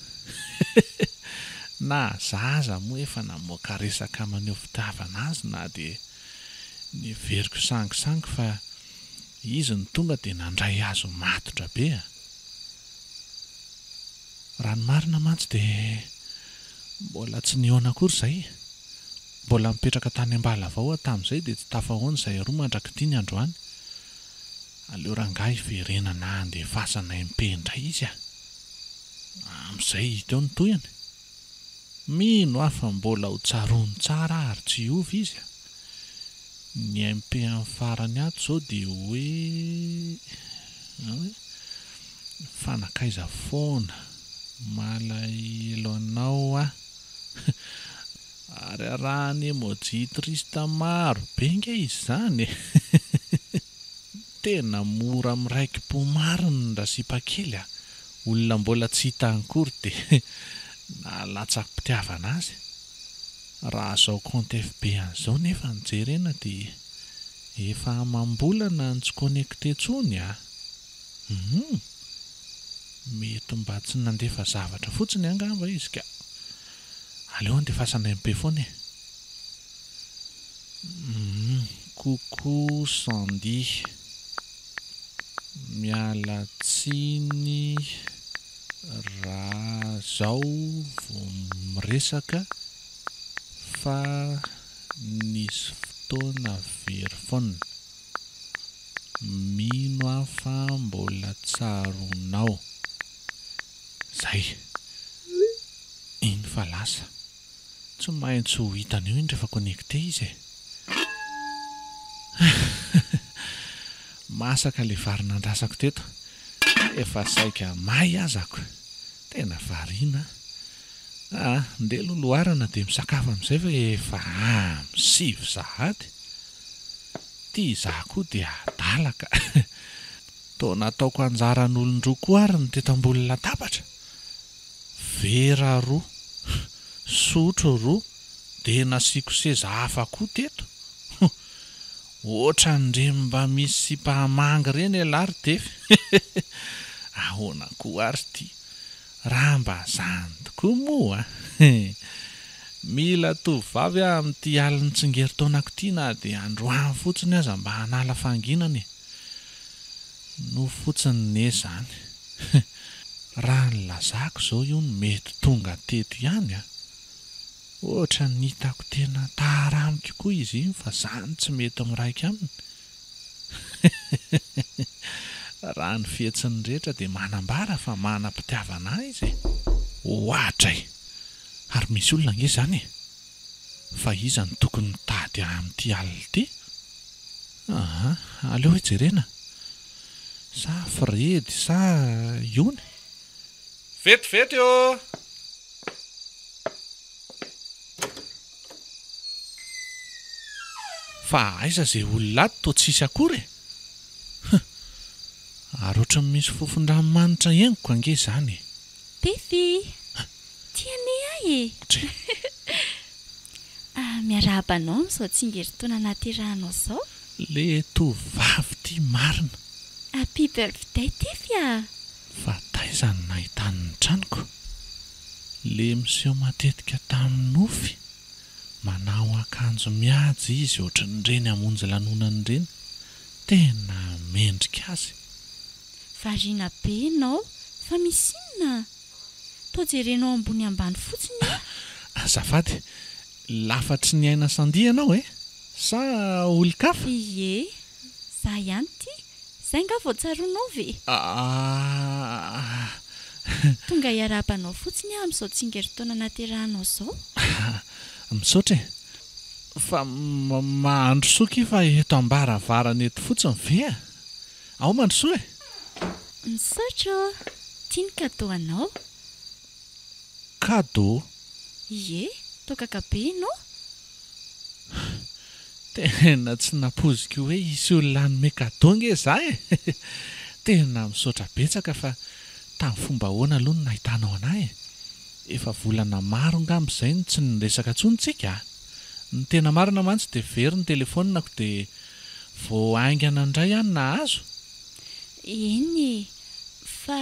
na zaza moa efa namoaka resaka maneho fitiavana azy na dia niveriko sangisangy fa izy ny tonga dia nandray azo matotra be raha ny marina mantsy dia mbola tsy nihoana akory izay mbola mipetraka tany ambala avao tamin'izay dia tsy tafahoana izay roa mandrakity ny androany aleo rangaha iverenana andefasana MP indray izy amin'izay teo ny toyany mino afa mbola ho tsarony tsara ary tsy ovy izy ny MP amin'ny farany ato zao dia hoe fanakaiza foana malaelo anao ary arahany emoji triste maro be nge izy zany tena mora miraiki-po mariny raha sipa kely olona mbola tsy hitankory dia nalatsaky-pitiavana azy raha zao compte FB an'izao nefa nijerena dia efa amam-bolana ny tsy connecté tsony mety mba tsy nandefa zavatra fotsiny angamba izy ka aleo andefasana MP foana Coucou Sandy. Miala tsiny raha zao vao miresaka fa nisy fotoana very foana. Mino aho fa mbola tsaronao. Zay. Iny fa lasa. Tsy maintsy ho hitan'io iny rehefa connecté izy e. Masaka le vary nandrasako teto. Efa saika may azako. Tena variana. Ndeha loloarana dia misakafo amin'izay fa efa 7 sahady. Tia izaho koa dia adalaka. Toa nataoko anjaran'olon-droa koa ary ny teto ambony latabatra. Vera 2, sotro 2, dia nasiako seza hafa koa teto. Ohatran'ireny mba misy mpahamanga ireny alary tefy. Ahoana koa ary ity. Raha mba zany tokoa moa. Mila tovavy amin'ity aliny tsingeritaonako ity na dia androany fotsiny aza mba hanala fanginany. No fotsiny zany. Raha ny lazako izao io no mety tonga teto ihany. Ohatra ny hitako tena taramiko koa izy iny fa zany tsy mety miraika aminy. Raha ny fihetsiny rehetra dia manambara fa manam-pitiavana izy. Ohatray. Ary misy olona nge zany e. Fa iza ny tokony tady amin'ity alina ity? Aleo hijerena. Sa Fredy sa Iony? Vetivety eo. Fa aiza izay olona ato toa tsisy akory e. Ary ohatran'ny misy fofon-dranomanitra henoko ange zany. Pefy, tiany ahy e. Miarabanao amin'izao tsingeritaona nahaterahanao izao. Le tovavy ity marina. Happy birthday Tefy a. Fa taizany nahitany ny tranoko. Le miseho matetika tamin'ny nofy. Manao akanjo mihaja izy ohatran'ireny hamonjy lanonana ireny. Tena mendrika azy. Variana be ianao, fa misy inona? Toa jerenao ambony ambany fotsiny. Azafady, lafatry ny aina sandia ianao e? Sa olon-kafa? Ie, za ihany ity. Zay nga vao tsaroanao ve? Tonga hiarabanao fotsiny amin'izao tsingeritaona nahaterahanao izao. Misaotra e. Fa mahandro soky fa eto ambaravarana eto fotsiny ve? Ao mandrosoa e? Misaotra, tia ny kadô anao. Kadô? Ie, toa kakabe ianao. Tena tsy napoziko hoe isy olona hanome kadô nge za e. Tena misaotra betsaka fa tamin'ny fomba ahoana aloha no nahitanao anahy e. Efa volana maro ngambizay no tsy niresaka tsontsika. Ny tena marina mantsy dia very ny telefonako dia vao aingana indray ihany nahazo. Eny, fa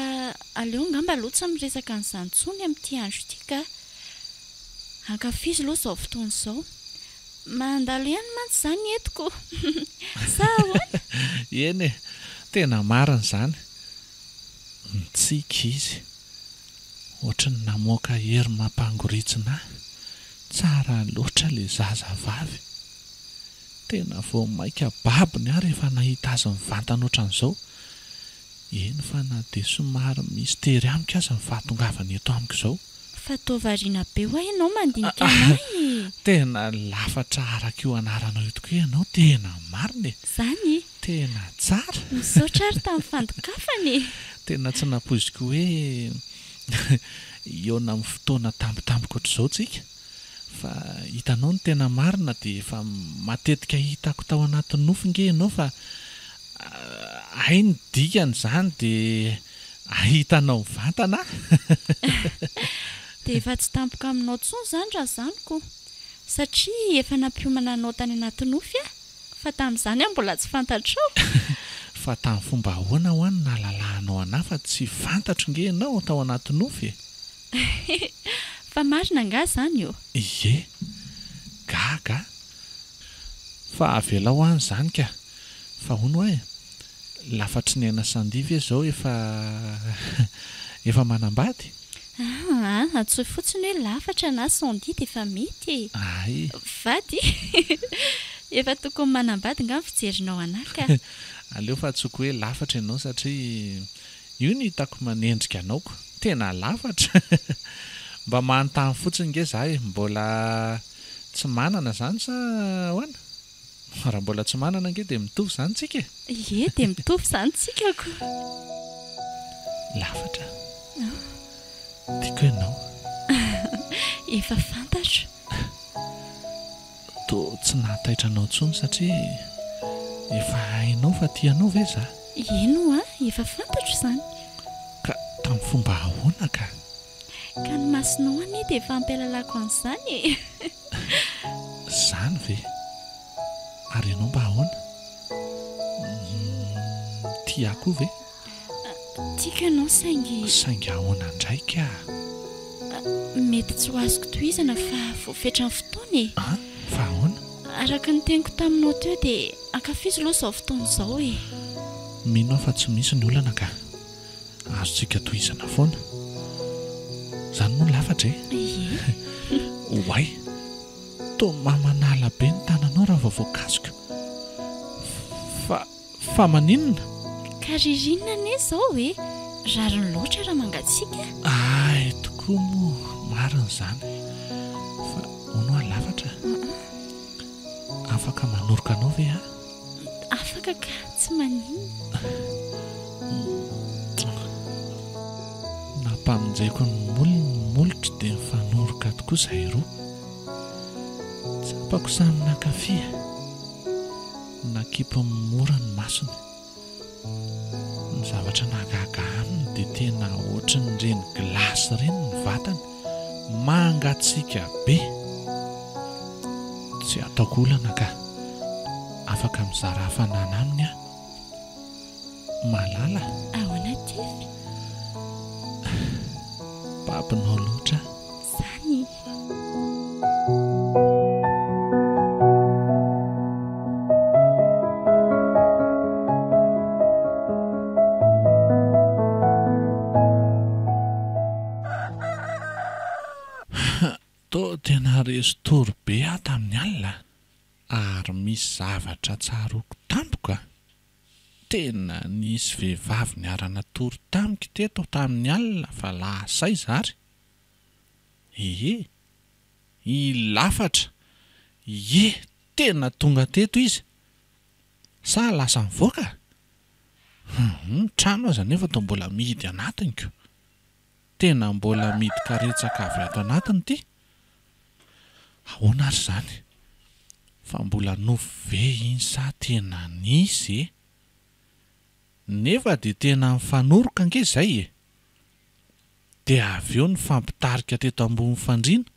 aleo ngamba aloha tsy miresaka an'izany intsony amin'ity andro ity ka. Ankafizo aloha izao fotoana izao. Mandalo ihany mantsy izany etiko. Sa ahoana? Eny e, tena marina izany. Mitsika izy. Ohatran'ny namoaka hery mampangoritsina. Tsara loatra le zazavavy. Tena vao maika babiny aho rehefa nahita azy mivantana ohatran'izao. Eny fa na dia somary mistery amiko aza ny fahatongavany eto amiko izao. Fa toa variana be ho ianao mandinika anahy. Tena lafatra araka io anaranao io tokoa ianao. Tena marina e. Zany? Tena tsara. Misaotra ary tamin'ny fandokafany. Tena tsy napoziko hoe eo na amin'ny fotoana tampotampoka ohatr'izao tsika. Fa hitanao ny tena marina dia efa matetika hitako tao anatin'ny nofy nge ianao fa hay ny dikany izany dia ahitanao mivantana. Dia efa tsy tampoka aminao intsony izany raha zaniko. Satria efa nampiomana anao tany anaty nofy a. Fa tamin'izany aho mbola tsy fantatrao. Fa tamin'ny fomba ahoana ho any nalalahanao anahy fa tsy fantatro nge ianao tao anaty nofy. Fa marina nga zany io. Ie, gaga. fa avela ho any zany ka fa hono hoe lafatry ny aina sandivy zao efa manambady atsoy fotsiny hoe lafatra na sandi dia efa mety ay vady efa tokony manambady nga fijerinao anaka aleo fa atsoko hoe lafatra ianao satria io ny hitako manendrika anaoko tena lafatra mba manontany fotsiny nge za mbola tsy manana zany sa hoana raha mbola tsy manana nge dia mitovy zany tsika ie dia mitovy zany tsikako lafatra tiako ianao efa fantatro to tsy nahataitra anao tsony satria efa hainao fa tianao ve za ino efa fantatro zany ka tamin'ny fomba ahoana ka ny masinao any dia efa ampialalako an'izany zany ve ary ianao mba ahoana tiako ve tiako ianao saingy ahoana ndraika mety tsy ho azoko tohizana fa voafetra ny fotoana fa ahoana araka ny teniko taminao teo dia ankafizy loha izao fotoana izao mino aho fa tsy misy ny olana ka azontsika tohizana foana zany moa ny lafatra hoay to mamanala be ny tananao raha vao voankazoka fa maninona ka ririnina ane izao rariny loatra raha mangatsiaka ay tokoa moa marina zany fa hono a lafatra afaka manoroka anao ve afaka ka tsy maninona nampamonjeko ny molitra dia mifanoroka tokoa izay roa tsapako samy nakafia nakipa mora ny masony ny zavatra nagaga aminy dia tena ohatry ny reny glasy ireny ny vatany mangatsika be tsy ataoko olana ka afaka mizara hafanana aminy malala ao anativy babinao loatra zany to tena restory be aho tamin'ny alina ary misy zavatra tsaroko tampoka tena nisy vehivavy niarana tory tamiko teto tamin'ny alina fa lasay zary lafatra tena tonga teto izy sa lasa mivoaka trano aza nefa to mbola mihidy anatiniko tena mbola mihidy karetsaka avy ato anatiny ty ahoana ary zany fa mbola nove iny sa tena nisy nefa dia tena mifanoroka ange zay dia avy eo ny fampitarika teto ambony fandriana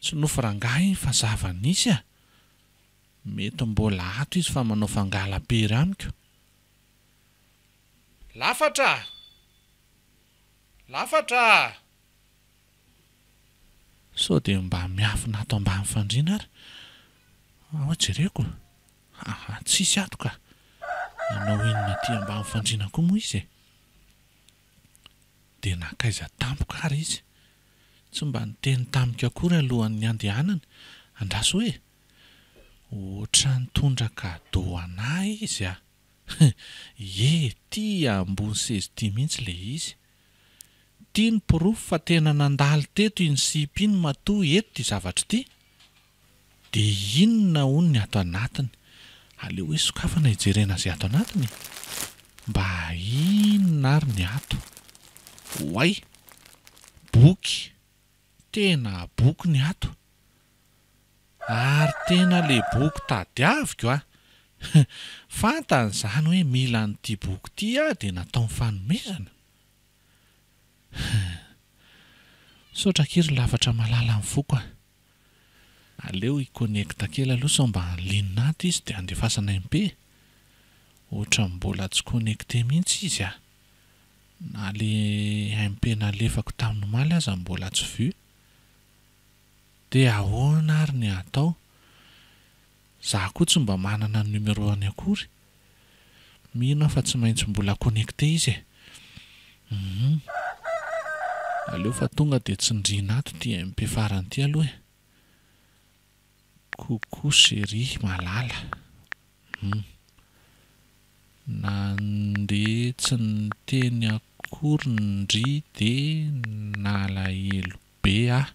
tsy nofo rangahy iny fa zava-nisy mety mbola ato izy fa manao fangala-pery amiko lafatra so dia mba miafina ato ambany fandriana ary ao jereko tsisy ato ka anao inona ty ambany fandriana koa moa izy dia nakaiza tampoka ary izy tsy mba niteny tamika akory alohan'ny andehanana andraso hoe oatra nitondra kado anahy izy ty ambony sezy ty mihitsy le izy tia ny pirofo fa tena nandalo teto iny sipy iny matoa eto ty zavatra ty dia inona hono ny ato anatiny aleo hoe sokafana hijerena izay ato anatiny mba inona ary ny ato hoay boky tena boky ny ato ary tena le boky tadiaviko fantany zany hoe mila n'ity boky ty dia natao fanomezana sotra kiry lafatra malala amin'ny foko aleo ikonekta kely aloha sao mba linona ato izy dia andefasana MP ohatra mbola tsy konekte mihitsy izy na le MP nalefako tamin'ny omaly aza mbola tsy vu dia ahoana ary ny atao Za koa tsy mba manana ny numéro-any akory. Mino fa tsy maintsy mbola connecté izy e. Aleo fa tonga dia tsindriana ato ty MP farany ty aloha e. Coucou chérie malala. Nandeha tsy niteny akory ndry dia nalahelo be ah.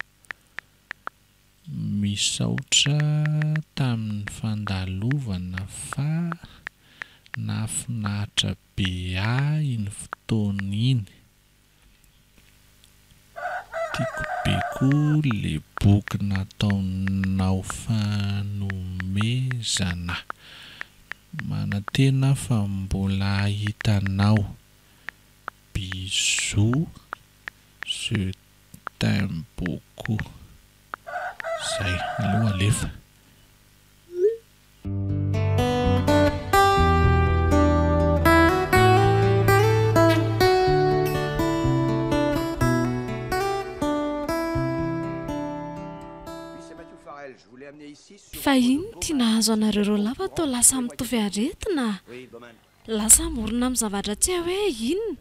Misaotra tamin'ny fandalovana fa nafinahitra be iny fotoana iny. Tiako be koa le boky nataonao fanomezana. Manantena fa mbola hitanao. Bisous. Je t'aime beaucoup. Zay, aleo alefa. Fa iny tia nahazo anareo ireo lava atao lasa mitovy aretina. Lasa morona amin'ny zavatra tsy hoe inona.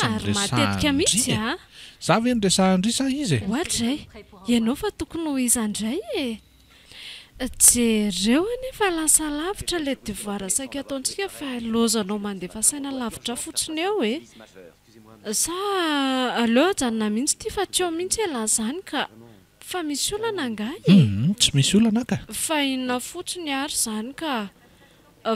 Ary matetika mihitsy a. Za ve nresahandry sa izy e? Ohatray, ianao fa tokony ho izandray e. Jereo anefa lasa lavitra le devoir saika ataontsika fa lozanao mandefa saina lavitra fotsiny eo e. Sa aleo ajanona mihitsy ty fa tsy eo mihitsy elazany ka fa misy olana anga e. Tsy misy olana ka. Fa inona fotsiny ary zany ka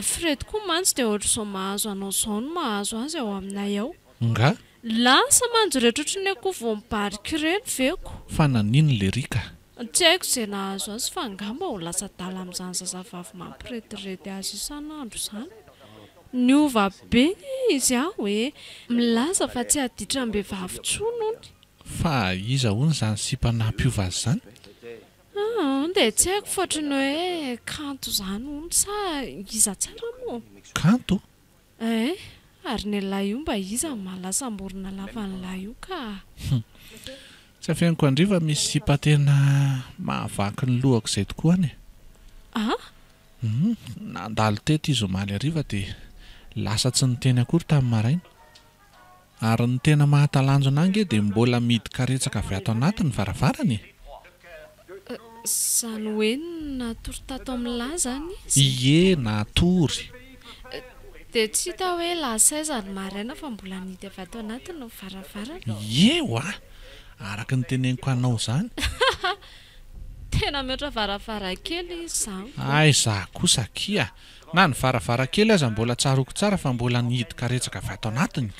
Fred koa mantsy dia ohatr'izao mahazo anao zao no mahazo azy ao aminay ao. Nga? Lasa manjo rehetra ohatriny akoho vao mibarika ireny veko. Fa nanino le rika? Tsy haiko izay nahazo azy fa angamba ho lasa dala amin'izany zazavavy mampiretirety azy isan'andro izany. Niova be izy aho hoe milaza fa tsy aditram-behivavy tsony hony. Fa iza hono izany sipa nampiova azy izany? Dia tsy haiko fotriny hoe kanto izany hony sa iza tsara moa. Kanto? Ary ny lahy io mba iza malasa morona lavan'lahy io ka. Tsy afeniko andriva misy sipa tena mahavaky ny lohako izay tokoa any. Nandalo teto izy omaly hariva dia lasa tsy niteny akory tamin'ny maraina. Ary ny tena mahatalanjona ange dia mbola midy-karetsaka avy ato anatiny varavarany. Izany hoe natory tato amin'ny lahy zany izy? Ie, natory. Dia tsy hita hoe lasaiza ny maraina fa mbola nidy avy ato anatiny ny varavarana. Eo araka ny teneniko anao izany. Tena mihoatra varavarankely izy izany. Ay, za kosa kia. Na ny varavarankely aza mbola tsaroko tsara fa mbola nidy-karetsaka avy ato anatiny.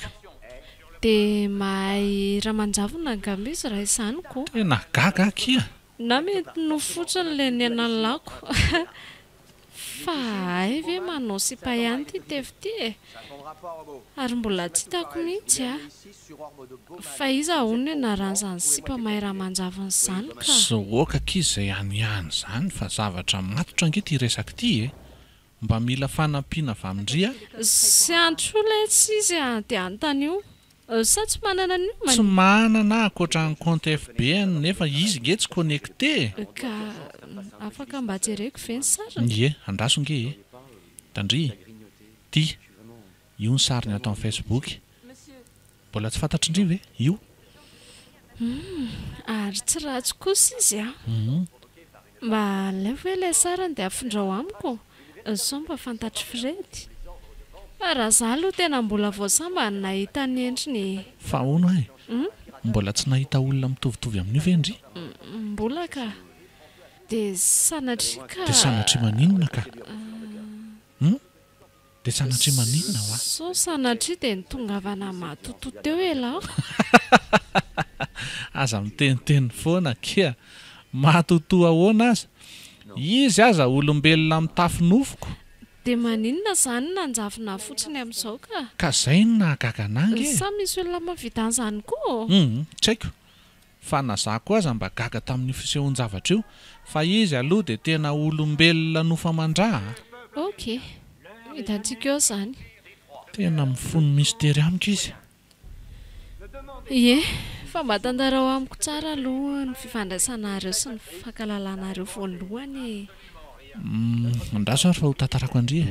Dia mahay ramanjavona angamba izy raha izany koa. Tena gaga kia. Na mety no fotsiny le niana ny lako. Fa ay ve manao sipa ihany ty tefy ty e. Ary mbola tsy hitako mihitsy a. Fa iza hono naran'izany sipa mahay ramanjavona izany ka. Zoaka kizy izay ihany izany fa zavatra matotra ange ty resaka ty e. Mba mila fanampiana avy amindria. Sy antso ilay tsy izy dia anontany io. Sa tsy manana an'io man. Tsy manana ankoatra ny compte FB nefa izy nge tsy connecté. Ka afaka mba jereko ve ny sariny? Ie, andraso nge e. Tandry. Ty. Io ny sariny atao amin'ny Facebook. Mbola tsy fantatry ndry ve? Io. Ary tsy ratsy kosa izy a. Mba aleo ilay sarany dia afindrao amiko. Sao mba fantatry Fredy. Fa raha za aloha tena mbola voasamba ny nahita ny endriny. Fa hono e. Mbola tsy nahita olona mitovitovy amin'io ve ndry? Mbola ka. Dia sanatria ka. Dia sanatria maninona ka? Dia sanatria maninona hoa? So sanatria dia nitongavana matoto teo ela. Aza miteniteny foana kia. Matoto ahoana aza. Izy aza olombelona mitafy nofoko. Dia maninona izany nanjavona fotsiny amin'izao ka? Ka izay no nahagaga anangy e. Sa misy olona mahavita an'izany koa? Tsy haiko. Fa na za koa aza mba gaga tamin'ny fisehoan-javatra io. Fa izy aloha dia tena olombelona nofamandraha. Ok, hitantsika eo izany. Tena mifono mistera amiko izy. Ie, fa mba tantarao amiko tsara aloha ny fifandraisanareo sy ny fankalalànareo voalohany. Andraso ary fa ho tantarako andry e.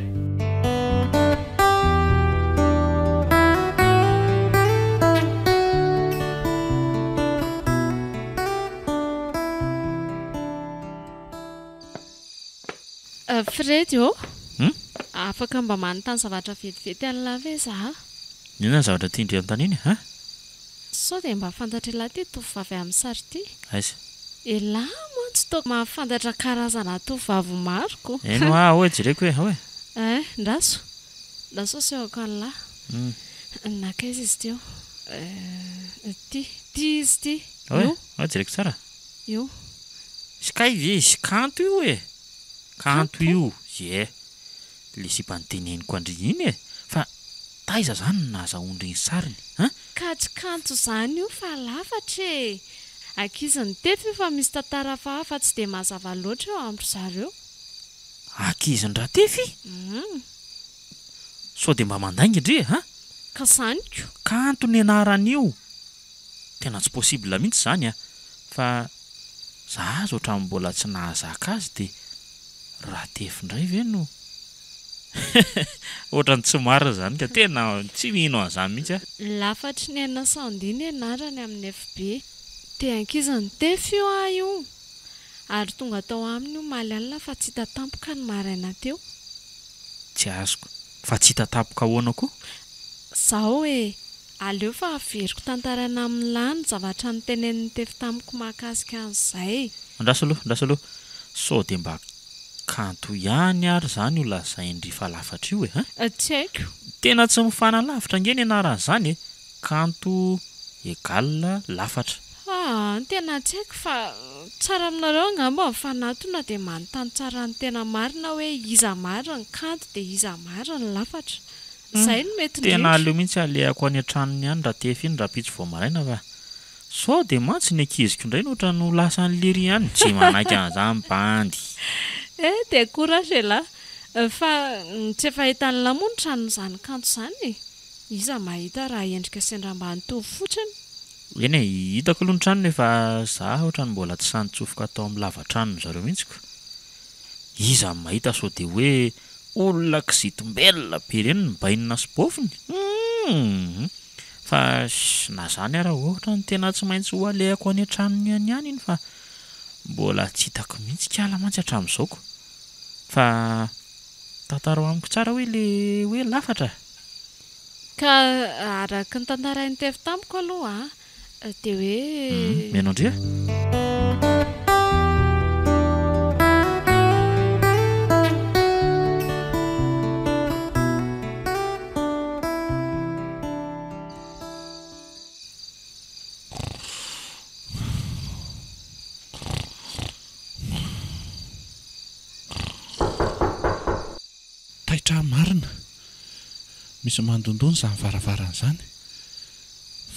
Fredy ô afaka mba manontany zavatra vetivety an'la ve za? Inona ny zavatra tiandry anontany iny a? Sao dia mba fantatra ilahy ty tovovavy amin'ny sary ty. Aiza? Elahy moa tsy toa mahafantatra karazana tovovavy maroko. Eno hoe jereko hoe Ndaso sehoko an'lahy. Nakaiza izy teo? Ty izy ty. Hoe jereko tsara. Io. Izy kanto io e. Kanto io, le sipanteneniko andry iny e. Fa taiza zany nahazahoandry ny sariny, Ka tsy kanto zany io fa lafatra e. Ankizy ny tefy fa misy tantara hafa tsy dia mazava loatra eo amin'ny zareo. Ankizy ny rahatefy? Sao dia mba mandainga indri Ka zanyko. Kanto ny anaran'io. Tena tsy possible mihitsy zany fa za azo ohatran'ny mbola tsy nahazaka azy dia rahatefy indray ve no ohatrany tsy marina zany ka tena tsy mino an'izany mihitsy Lafatry ny Aina Sandiny anarany amin'ny FB. Te ankizy ny tefy io ary tonga tao aminy io maly alina fa tsy hita tampoka ny maraina teo. Tsy azoko. Fa tsy hita tampoka ahoana koa? Zaho aleo fa averiko tantarana amin'ny lany zavatra niteneniny tefy tamiko mahakasika an'izay. Andraso aloha. Sao dia mba kanto ihany ary zany io lazaindry fa lafatra io Tsy haiko. Tena tsy mifana lavitra nge ny anaran'izany kanto égale lafatra. Tena tsy haiko fa tsara aminareo angamba mifanatona dia manontany tsara ny tena marina hoe iza marina ny kanto dia iza marina ny lafatra. Izay no mety tena aleo mihitsy alehako any an-tranony ihany raha tefy iny raha pitsy vao maraina fa sao dia mantsy ny ankiziko indray no ohatrany ho lasa ny lery ihany tsy manaiky an'izany bandy. Dia kourage lahy fa tsy efa hitan'ny lamony trano izany kanto izany iza mahita raha endrika sendra mba nitovy fotsiny. Eny hitako aloha ny tranony efa za ohatrany mbola tsy sanitsofoka tao amin'ny lavatranony zareo mihitsiko. Iza mahita sao dia hoe olona kizitombelona be ireny ny bainina sy bofiny. Fa na zany ara ohatra ny tena tsy maintsy ho alehako any an-tranony ihany iny fa mbola tsy hitako mihitsy kala mantsy hatramin'izaoko. Fa tantara amiko tsara hoe le hoe lafatra. Ka araka ny tantarainy tefy tamiko aloha dia hoe meno ndria? Taitra marina. Misy mandondony izany varavarana izany.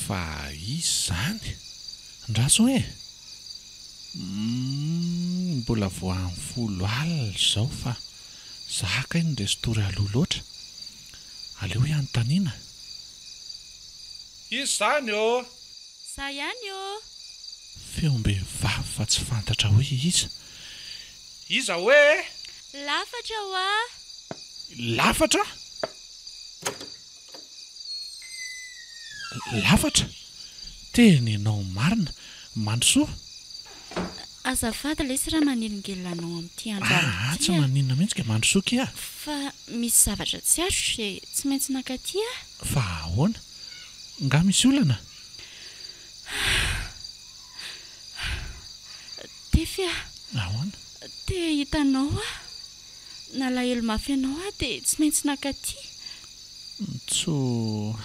Fa izy zany ndraso mbola vao amin'ny 10 alina izao fa zaka iny ndre story aloha loatra. Aleo ihanontaniana. Izy zany Za ihany feom-behivavy fa tsy fantatra hoe iza hoe lafatra lafatra? Lafatra? Tena ianao marina. Mandrosoa? Azafady ilay sy raha manelingelinanao amin'ity andro Tsy maninona mihitsy ka mandrosoa kia. fa misy zavatra tsy azo tsy maintsy nankaty Fa ahoana? Nga misy olana? tefy Ahoana? te hitanao nalahelo mafy anao dia tsy maintsy nankaty. Tso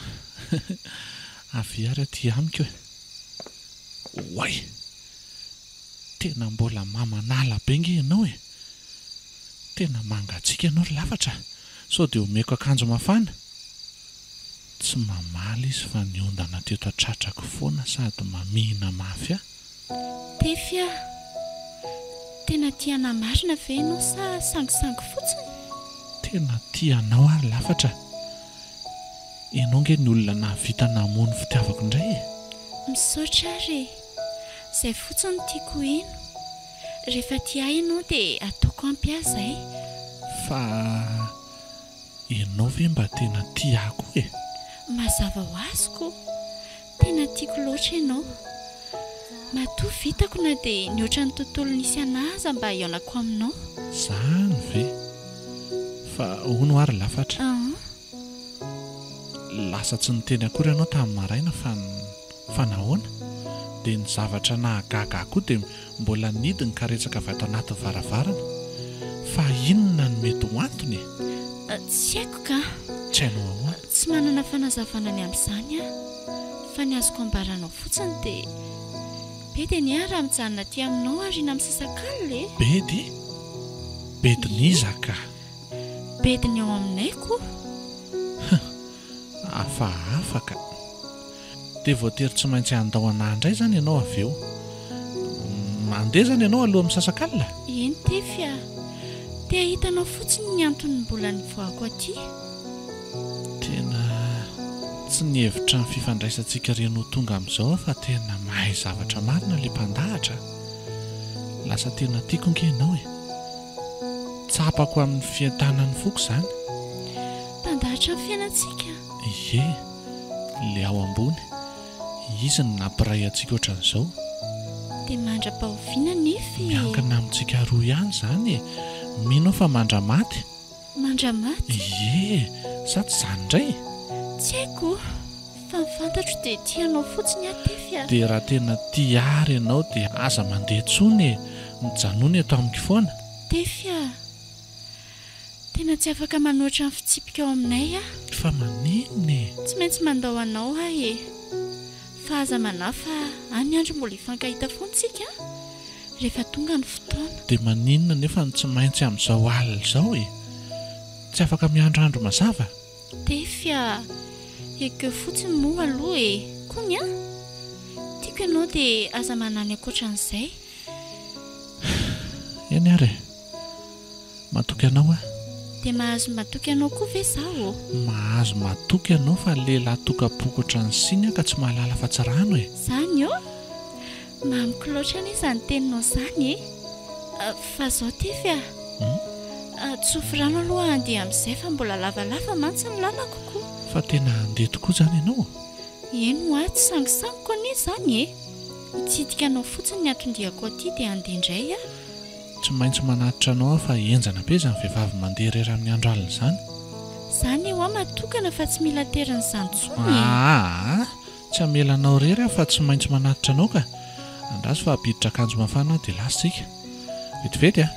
avy ary aty amiko Oay, tena mbola mamanala be nge ianao Tena mangatsika ianao ry lafatra. Sao dia omeko akanjo mafana. Tsy mamaly izy fa ny ondana teto atratrako foana sady mamihina mafy tefy tena tiana marina ve ianao sa sangisangy fotsiny? Tena tianao ary lafatra. Ianao nge ny olona nahavita namono fitiavako indray misaotra ary izay fotsiny tiako ino. Rehefa tia ianao dia ataoko ampiasa e. Fa ianao ve mba tena tiako e? Mazava ho azoko, tena tiako loatra ianao. Matoa vitako na dia nioatra ny tontolo nisy anazy mba hiaonako aminao. Zany ve? Fa hono ary Lafatra. Lasa tsy niteny akory ianao tamin'ny maraina fa nahoana? Dia ny zavatra nahagaga koa dia mbola nidiny karetsaka avy ato anaty varavarana. Fa inona no mety ho antony? Tsy haiko ka. Tsy hainao ahoana? Tsy manana fanazavana ny amin'izany aho. Fa ny azoko ambaranao fotsiny dia bedy ny raha mijanona aty aminao ary na misasak'alina e. Bedy? Bedy nizaka. Bedy ny ao aminay koa. Afaka. Dia voatery tsy maintsy andao an'andray izany ianao avy eo. Mandeha izany ianao aloha misasak'alina? Eny tefy a. Dia hitanao fotsiny ny antony mbola nivoako aty. Tena tsy nihevitra ny fifandraisantsika ireny ho tonga amin'izao fa tena mahay zavatra marina ilay mpandahatra. Lasa tena tiako ange ianao e. Tsapako amin'ny fientanany foko izany. Mpandahatra amin'ny fiainantsika. Ie, ilay ao ambony. Izy no nampiray antsika ohatran'izao. Dia mandra-pahoviana nefy. Miankina amintsika roa ihany izany e. Mino fa mandramaty. Mandramaty? Ie, sa tsy izany indray? Tsy haiko, fa mifantatro dia tianao fotsiny atefy a. Dia raha tena tia ary ianao dia aza mandeha tsony e. Mijanony eto amiko foana. Tefy a. Tena tsy afaka manoatra ny fitsipika ao aminay a. Fa maninona e? Tsy maintsy mandao anao aho e. Fa aza manafa any andro mbola hifankahita foantsika rehefa tonga ny fotoana. Dia maninona nefa tsy maintsy amin'izao alina izao e? Tsy afaka miandro andro mazava? Tefy a. Eke fotsiny moa aloha e. Kony a. Tiako ianao dia aza manany ankoatran'izay. Eny ary e. Matoky anao a? Dia mahazo matoky anao koa ve zaho? Mahazo matoky ianao fa lehilahy tokam-poko ohatran'ny siny ka tsy mahalala fa tsy rano e. Izany io? Mamiko loatra anie izany teninao izany e. Fa izao tefy a. Tsofi rano aloha andeha amin'izay fa mbola lavalava mantsy ny lalako koa. Fa tena handeha tokoa izany ianao? Eny ho ahy tsy sangisangiko anie izany e. Hitsidika anao fotsiny ny atondiako aty dia handeha indray a. Tsy maintsy manatitra anao aho fa enjana be izany vehivavy mandeha irery amin'ny andro alina izany. Izany eo aho matokana fa tsy mila teran'izany intsony. Tsy hamelanao irery aho fa tsy maintsy manatitra anao ka. Andraso fa abiditra akanjo mafana dia lasitsika. Vetivety a.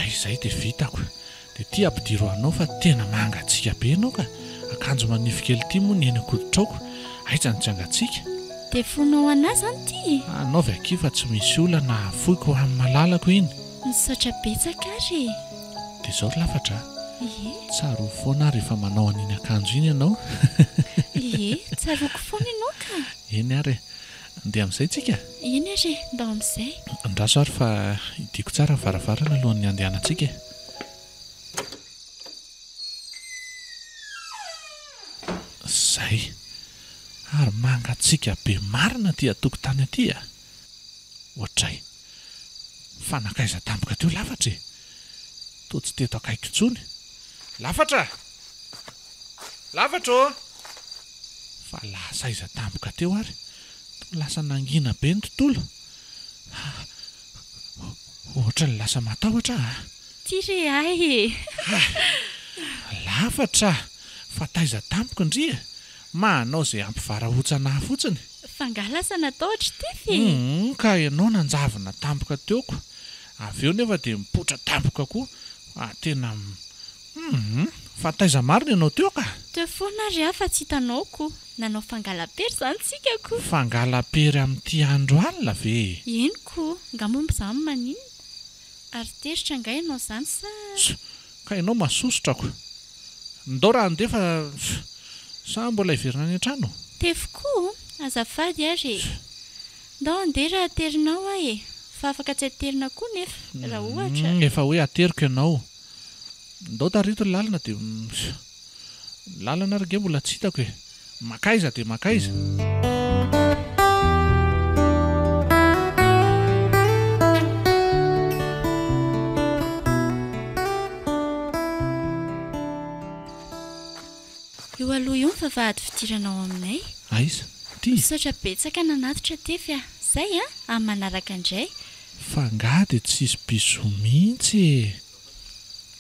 Izay dia vitako. Dia ity ampidiro anao fa tena mangatsiaka be ianao ka. Akanjo manify kely ity moa ny eny ankoditrako. Aiza ny jangatsiaka. Dia fonao anahy izany ity. Anaovy aky fa tsy misy olana foiko amin'ny malalako iny. Misaotra betsaka ary. Dia izao Lafatra. Ie. Tsaro foana rehefa manao an'iny akanjo iny ianao. Ie, tsaroko foana ianao ka. Eny ary. Andeha amin'izay tsika? Eny ary, ndao amin'izay. Andraso ary fa hidiko tsara ny varavarana alohan'ny andehanantsika. Zay. Ary mangatsiaka be marina ty atokotany aty a. Ohatray. Fanakaiza tampoka teo Lafatra e. Toa tsy teto akaiky intsony. Lafatra! Lafatra! Fa lasa iza tampoka teo ary. Lasa nangina be ny tontolo. Ohatra ny lasa matahotra a. Tire ahy e. Lafatra! Fa taiza tampoka ndria. Manao izay ampivarahontsana ahy fotsiny. Fangalasa natahotra tefy. Ka ianao nanjavina tampoka teoko. Avy eo nefa dia mipotra tampoka koa. Tena fa taiza marina ianao teo ka. Teo foana ary aho fa tsy hitanaoko. Nanao fangala-pery izany tsika koa. Fangala-pery amin'ity andro alina ve? Eny koa, ngamomby izany maninona. Ary teritra anga ianao izany sa? Ka ianao masosotrako. Ndao raha andefa sa mbola hiverina any an-trano? Tefy koa, azafady ary. Ndao andeha raha aterinao ahy e. Fa afaka tsy aterina koa nefa raha ohatra. Efa hoe ateriko ianao. Ndao tarito ny lalana dia lalana ary nge mbola tsy hitako e. Makaiza dia makaiza. io ny vavahady fidiranao aminay. Aiza ty Misaotra betsaka nanatitra tefy a. Zay a amin'ny manaraka indray. fa ngah dia tsisy biso mihitsy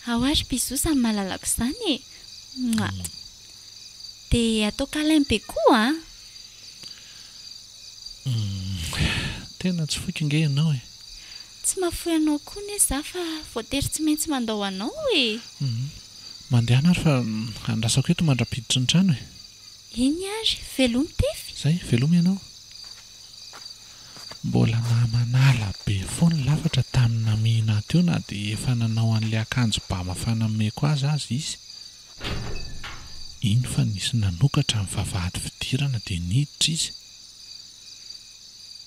Ao ary biso samy mahalalako izany e. Dia atao kalainy be koa a. tena tsy foiky nge ianao e. Tsy mahafoy anao koa ne za fa voatery tsy maintsy mandao anao e. Mandehana ary fa andrasako eto mandrapiditra ny trano e. Iny ary velomy tefy. Zay velomy ianao. Mbola namanala be foana lafatra tamin'ny namihana teo na dia efa nanao an'ilay akanjo ba mafana meko azy izy. Iny fa nisy nanokatra amin'ny vavahady fidirana dia niditra izy.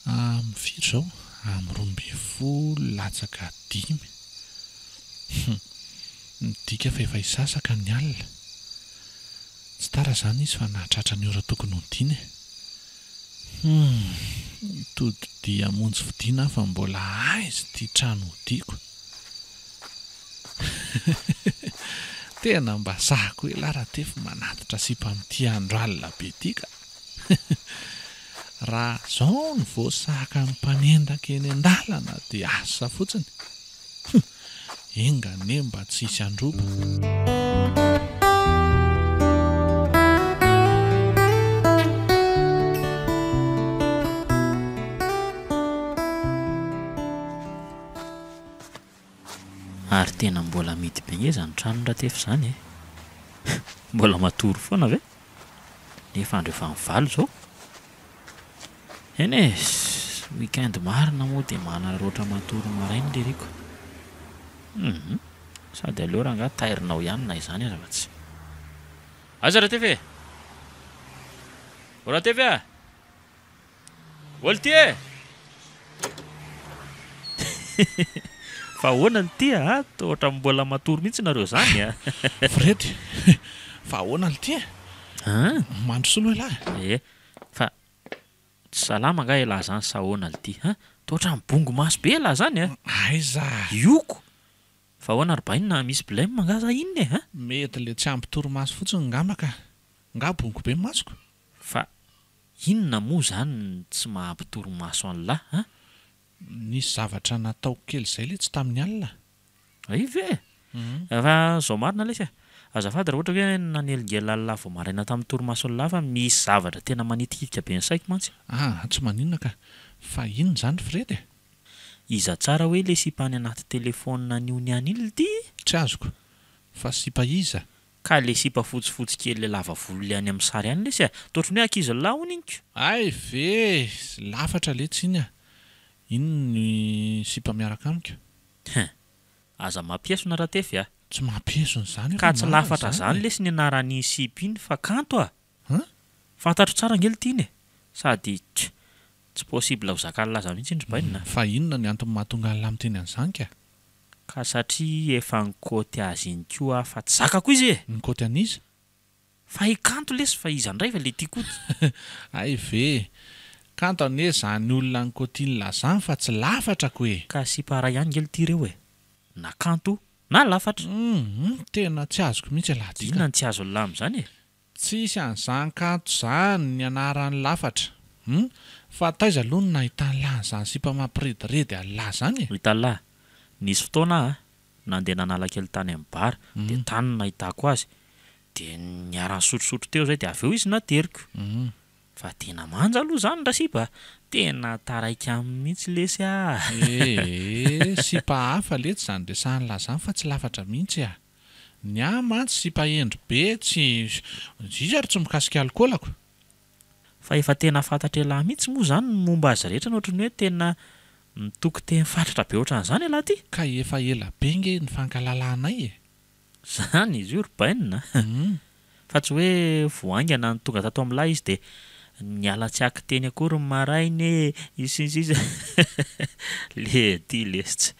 Amin'ny firy izao? Amin'ny 12 latsaka 5. Midika fa efa hisasaka ny alina. Tsy tara izany izy fa nahatratra ny ora tokony ho diny. Itody dia monjy fidiana fa mbola aiza ity trano hodiako. Tena mba sahako hoe lara tefy manatitra sipa amin'ity andro alina be ity ka. Raha izao ny voasahaka ny mpanendaka eny an-dalana dia asa fotsiny. Engane mba tsy hisy androba. Ary tena mbola mity be nge zany trano raha tefy izany e. Mbola matory foana ve? Nefa andro efa mivalo izao. Eny e, weekend marina moa dia manaroatra matory maraina leriko. Sady aleo raha angaha tairinao ihany na izany aza fa tsy. Aza raha tefy e? Raha tefy a? Oly ty e? Fa ahoana ny ty a? Ohatra mbola matory mihitsy nareo zany a. Fredy, fa ahoana ny ty e? Mandro solo lahy. Fa tsy salama nga lahy zany sa ahoana ny ty? Toatra mibongo maso be lahy zany a. Aiza. Ioko. Fa ahoana ry bainina misy blème nga za inona e? Mety le tsy ampy toromaso fotsiny ngamba ka. Nga bongo be masoko. Fa inona moa zany tsy mahampitoromaso an'lahy? Nisy zavatra nataoko kely izay le tsy tamin'ny alina. Ay ve? Fa zao marina lesy a. Azafady raha ohatra hoe nanelingela lahy vao maraina tamin'ny torimaso lahy fa misy zavatra tena manitikivika be ny saiko mantsy. Tsy maninona ka. Fa inona izany Fredy? Iza tsara hoe le sipany anaty telefaonina an'io niany iny ity? Tsy azoko. Fa sipa iza? Ka le sipa fotsifotsy kely le lava volo le any amin'ny sary ihany lesy a. Toatra ny hoe ankizy lahy hono inko. Ay ve, lafatra le tsy iny a. Ino ny sipa miaraka amiko? Aza mampiesona raha tefy a. Tsy mampiesona izany. Ka tsy lafatra zany lesy ny anaran'ny sipa iny fa kanto a. Fantatro tsara ngely ity iny e. Sady tsy possible ho zakany laza mihitsy indry bainina. Fa inona ny antony mahatonga ny lamiteny an'izany ka? Ka satria efa nikoty azy iny koa fa tsy zakako izy e. Nikoty an'iza? Fa ikanto lesy fa iza ndray fa le tikoty. Ay ve. Kanto ane zany olona nikotiany lazany fa tsy lafatra ko e. Ka sipa ray ihany ngely ity ireo e. Na kanto na lafatra. Tena tsy azoko mihitsy lahy. Inona ny tsy azo lamy zany e? Tsisy an'izany kanto zany ny anaran'ny lafatra. Fa taiza aloha no nahitany lahy izany sipa mampirediredy lahy zany e. Hitalahy, nisy fotoana nandeha nanala kely tany amin'ny bara dia tany no nahitako azy. Dia niarany sotrosotro teo zay dia avy eo izy nateriko. Fa tena manja aloha zany raha sipa. Tena taraika mihitsy lesy a. Sipa hafa letsy zany resahany lahy zany fa tsy lafatra mihitsy a. Ny mantsy sipa endry be tsy zizary tsy mikasika alkoolako. Fa efa tena fantatra lahy mihitsy moa zany momba azy rehetra ohatran'ny hoe tena mitoko teny fatratra be ohatran'izany lahy ty. Ka efa ela be nge ny fankalalànay e. Zany izy io ry bainina. Fa tsy hoe voaingana ny tonga tato amin'lahy izy dia niala tsy aky teny akory ny marainy isinziza. Le ty lesy.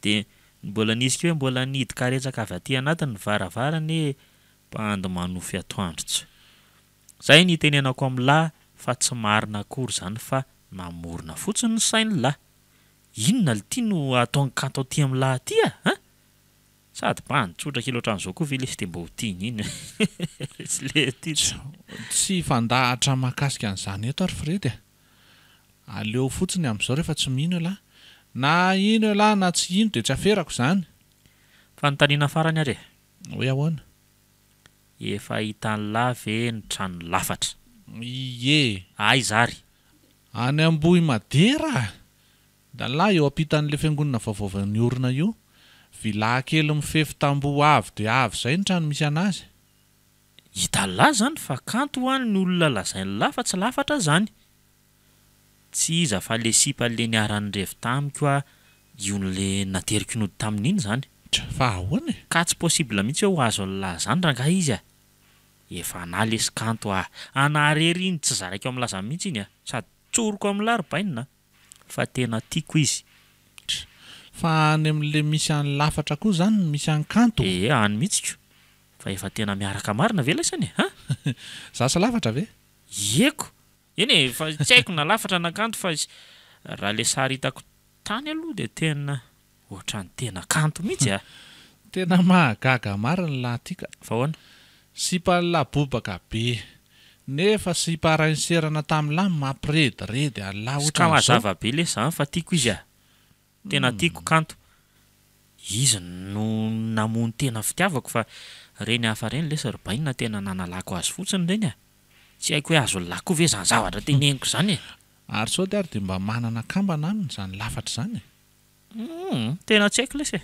Dia mbola nisy hoe mbola nidika-karetsaka avy aty anatin'ny varavarany mpando manofy atoandro. Zay ny tenenako amin'lahy fa tsy marina akory zany fa namorona fotsiny ny sainy lahy. Inona ity no ataony kanto aty amin'lahy aty a? sady tsotra kiloatran'izao koa ve le sy de mba ho tiany iny tsy le tia tsy fandahatra mahakasika an'izany eto ary Fredy aleo fotsiny amin'izao rehefa tsy mino elahy na ino elahy na tsy ino dia tsy aferako izany fanontaniana farany ary hoe ahoana efa hitany lave ny trano lafatra ie ay zary any ambohy madera da lahy eo ampitan'le fiangonana vaovao ny orona io vilà kely mifefy tamboho avy dia avy izay ny trano misy anazy hitalahy zany fa kanto ho any ny olona lazainy lafa tsy lafatra zany tsy iza fa le sipa le niarany revi tamiko a ion'le nateriko nody tamin'iny zany fa ahoana ka tsy possible mihitsy hoe ho azo lahy zany rangaha izy a efa analesy kanto anarery iny tsy zarako amin'ny laza mihitsy iny a sady tsoroko amin'ny laribainina fa tena tiako izy fa any amin'le misy any lafatra koa zany misy any kanto any mihitsiko fa efa tena miaraka marina ve laisany ha zasa lafatra ve eko eny fa tsy haiko na lafatra na kanto fa raha le sary hitako tany aloha dia tena ohatrany tena kanto mihitsy a tena mahagaga marina lahy tika fa hoana sipalabobaka be nefa siparaiserana tamin'lahy mampirediredy alahy sy ka mazava be le zany fa tiako izy a tena tiako kanto izy no namony tena fitiavako fa reny hafa reny le sarbaina tena nanalako azy fotsiny reny a tsy haiko hoe azo lako ve zany zavatra teneniko zany ary sao dia ary dia mba manana kambana aminy zany lafatra zany tena tsy haiko lesy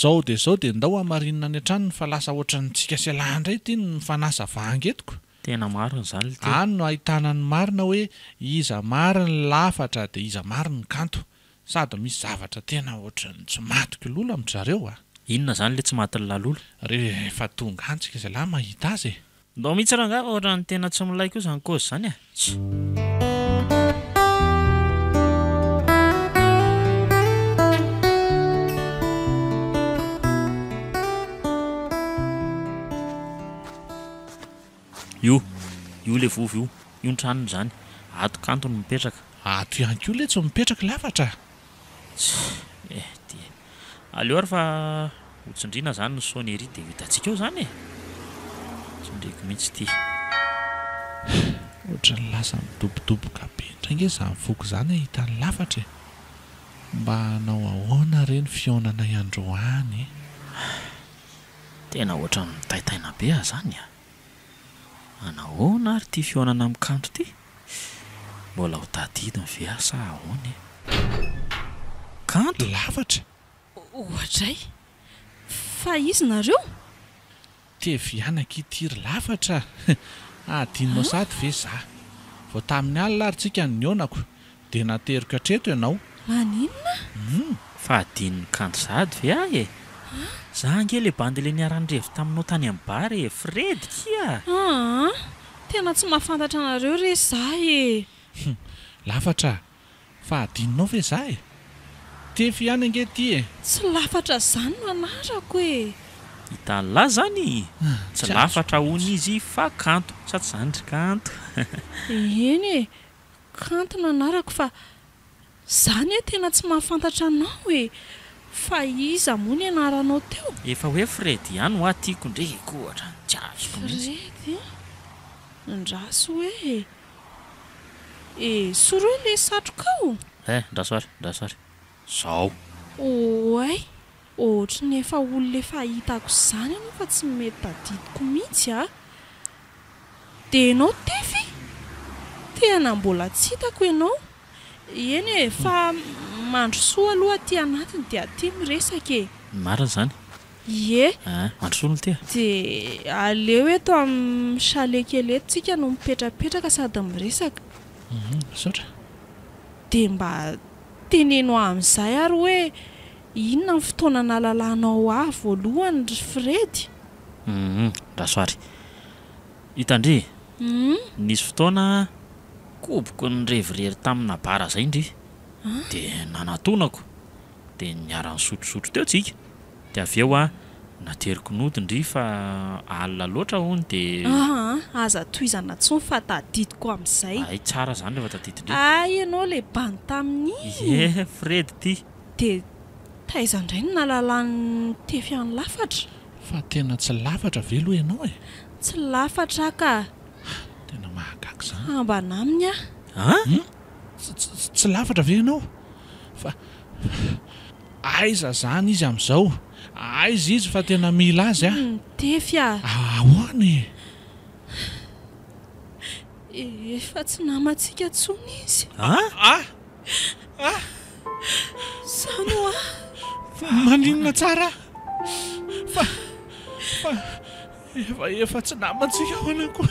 zao dia ndao amarinina any an-tranony fa lasa ohatrantsika selandray ty ny mifanasa vangetiko tena marina zany any no ahitana ny marina hoe iza marina ny lafatra dia iza marina ny kanto sady misy zavatra tena ohatrany tsy matiko lolo amin'ny zareo a inona zany le tsy matin'ny lalolo rehefa tonga antsika izay lahy mahita azy ndao mihitsy rangava ohatrany tena tsy milaiko io zany kozy zany a io le vovy io ny tranony zany ato kanto ny mipetraka ato ihany koa le tsy mipetraka lafatra dia aleo ary fa hotsindriana zany ny sonnerie dia hitantsika eo zany tsindriko mihitsy ty ohatrany lasa midobodoboka be ndrainge zany foko zany hitany lafatra mba hanao ahoana reny fionana iandroany tena ohatrany mitaitaina be a zany a anahoana ary ty fionana amin'ny kanto ty mbola ho tadidiny ve asa ahoany kanto lafatra ohatray fa izy nareo tevianaka itiry lafatra adinonao sady ve za vao tamin'ny alina ary tsika ny onako dia nateriko hatreto ianao maninona fa adininy kanto sady ve ahy za nge le bandy le niarandrevy taminao tany amin'ny bary Fredy kia tena tsy mahafantatra anareo re za lafatra fa adinonao ve za tefy ihany ange ty tsy lafatra zany no anarako hitany lahy zany tsy lafatra hony izy fa kanto sa tsy zany ry kanto eny kanto no anarako fa zany tena tsy mahafantatra anao fa iza moa ny anaranao teo efa hoe Fredy ihany ho atiako ndreko ohatra tsy azoko mihitsy Fredy ndraso hoe soroa le satrokao ndrasoary zao oay ohatra ny efa olona efa hitako zany anao fa tsy mety tadidiko mihitsy dia ianao tefy tena mbola tsy hitako ianao eny fa mandro soa aloha aty anatiny dia aty miresaka marina zany mandro soa no ty dia aleo eto amin'ny chalet kely eto tsika no mipetrapetraka sady miresaka saotra dia mba teneno amin'izay ary hoe inona ny fotoana nalalanao ahy voalohany ry Fredy rasoary hitandry nisy fotoana koboko ny revirery tamina bara zay ndry dia nanatonako dia niara-ny sotrosotro teo tsika dia avy eo nateriko nodindry fa alina loatra hony dia aza toizana tsoy fa tadidiko amin'izay ay tsara zany rehefa tadidindry ay ianao le bany tamin'iny Fredy ty dia taiza indray ny nalalan'ny tefy any lafatra. Fa tena tsy lafatra ve aloha ianao e? Tsy lafatra ka. Tena mahagaga izany. Ambana aminy a. Tsy lafatra ve ianao? Fa aiza zany izy amin'izao? Aiza izy fa tena mila azy a? Tefy a. Ahoana e? Efa tsy namantsika tsony izy. Sano a. Maninona tsara? Fa efa tsy namantsika ahoana koa.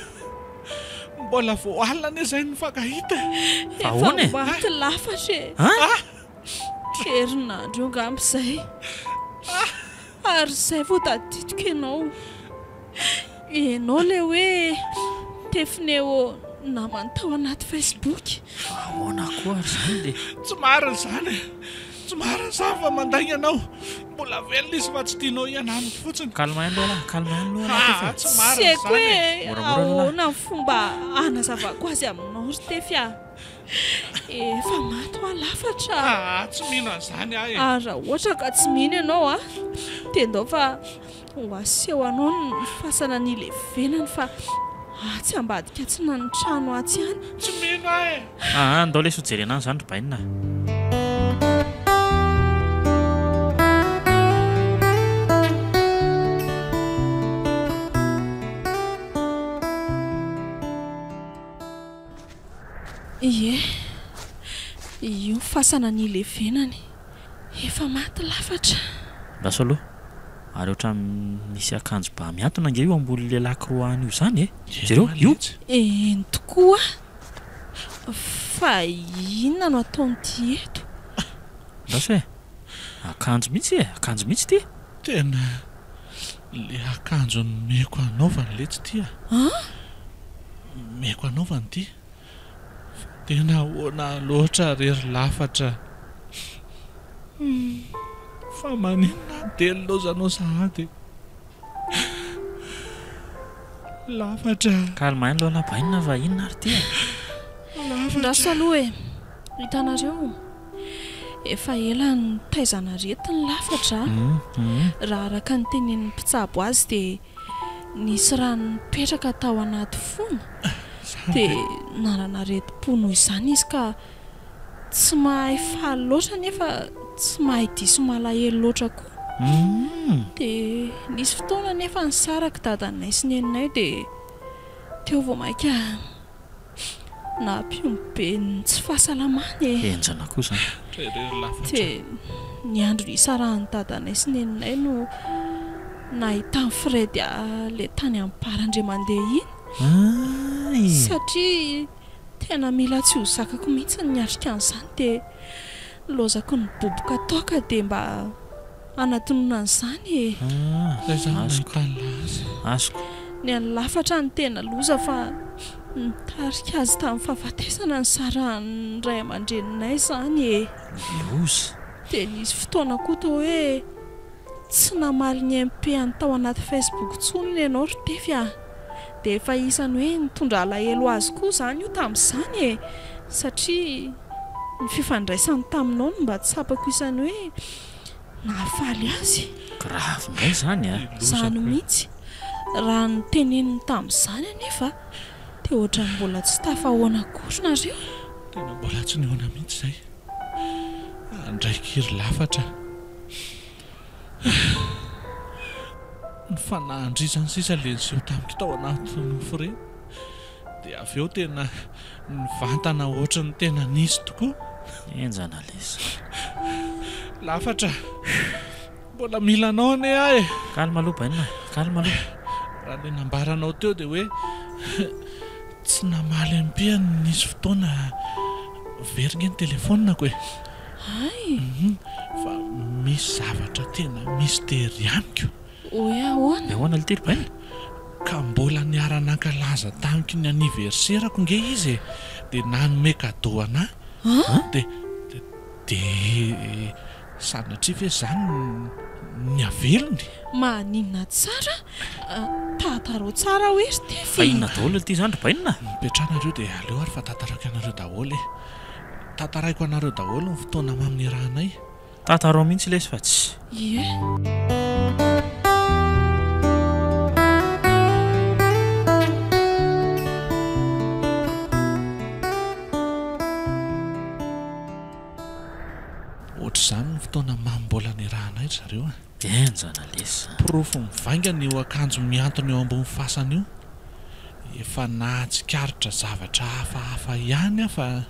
Mbola vao alina anie izay ny fankahita. Efa maty lafatra e. Herinandro angamba izay. Ary izay vao tadidiko ianao. Ianao ilay hoe tefineo namany tao anaty Facebook. Ahoana koa ary izany dia Tsy marina izany. Tsy marina izany fa mandaina ianao. Mbola velona izy fa tsy tianao ianamiko fotsiny. kalma ihany aloha kalma ihany aloha Tsy marina Seko hoe izany. ahoana ny fomba hanazavako azy aminao ry Tefy a. Efa maty ho lafatra. Tsy mino an'izany ahy. Raha ohatra ka tsy mino ianao a, dia ndao fa ho aseho anao ny fasana ny levenany fa tsy ambadika tsy na ny trano atsy ihany. Tsy mino ahy. ndao lesy ho jery anany izany ry bainina. Ie, io fasana ny levenany efa maty lafatra. Baso aloha ary ohatran misy akanjo ba miantona ange io ambonin'le lakroany io zany e. Jereo io Eny tokoa. Fa inona no ataon'ity eto? baso e akanjo mihitsy ty. Tena le akanjo meko anaovany le tsy tia. Meko anaovany ty. Tena ahoana loatra rery lafatra. Fa maninona delo lozanao sahady. Lafatra. kalma ihany aloha bainina fa inona ary ty Raso aloha e, hitanareo efa ela ny taizanarety ny lafatra. Raha araka ny tenenin'ny mpitsabo azy dia nisy rano mipetraka tao anaty fony. Dia naranareti-po noho izany izy ka tsy mahay faly loatra nefa tsy mahay diso malahelo loatra koa. Dia nisy fotoana nefa nisaraka dadanay sy neninay dia teo vao maika nampiomy ny tsy fahasalamany e. enjana koa zany. Rery lafatra. Dia ny andro nisarahan'ny dadanay sy neninay no nahitany Fred le tany amin'ny parandre mandeha iny. Satria tena mila tsy ho zakako mihitsy ny atrika an'izany dia lozako ny boboka toaka dia mba anatonona an'izany e. Azoko Ny any lafatra ny tena loza fa nitarika azy tamin'ny fahafatesana ny sarahan'ny ray aman-dreninay izany e. loza Dia nisy fotoana koa toa hoe tsy namaly ny MP-any tao anaty Facebook tsony ianao ry Tefy a. Dia efa isany hoe nitondra alahelo azy koa izany io tamin'izany e. Satria ny fifandraisany taminao no mba tsapako isany hoe nahafaly azy. grave indray zany Izany mihitsy raha ny teneniny tamin'izany anefa dia ohatran'ny mbola tsy tafahoana akory nareo. Tena mbola tsy nihoana mihitsy izay. Andraiky ry lafatra. Ny fanahandrizany sisa le niseho tamiko tao anaty nofo ireny dia avy eo tena nivantana ohatran'ny tena nisy tokoa. enjana lesy. Lafatra. Mbola milanao ane ahy. kalma aloha bainina kalma aloha. Raha le nambaranao teo dia hoe tsy namaly MP-any nisy fotoana verina ny telefonako e. Fa misy zavatra tena mistery amiko. Oe ahoana? ahoana le tery bainina. Ka mbola niara-nankalaza tamiko ny aniverserako nge izy e. Dia nanome cadeau anahy. Dia sanatria ve izany ny avelony. Maninona tsara? Tatarao tsara hoe ry Tefy. fa inona daholo ity zany ry bainina. Mipetrahanareo dia aleo ary fa tantaraiko anareo daholo e. Tantaraiko anareo daholo ny fotoana mamin'ny rahanay. Tantarao mihitsy ilay izy fa tsy. Ie. Ohatr'izany ny fotoana mambola ny rahana ry zareo a. Enjana lesa. Pirofo mivaingana io akanjo miantona eo ambony fasana io. Efa nahatsikaritra zavatra hafahafa ihany fa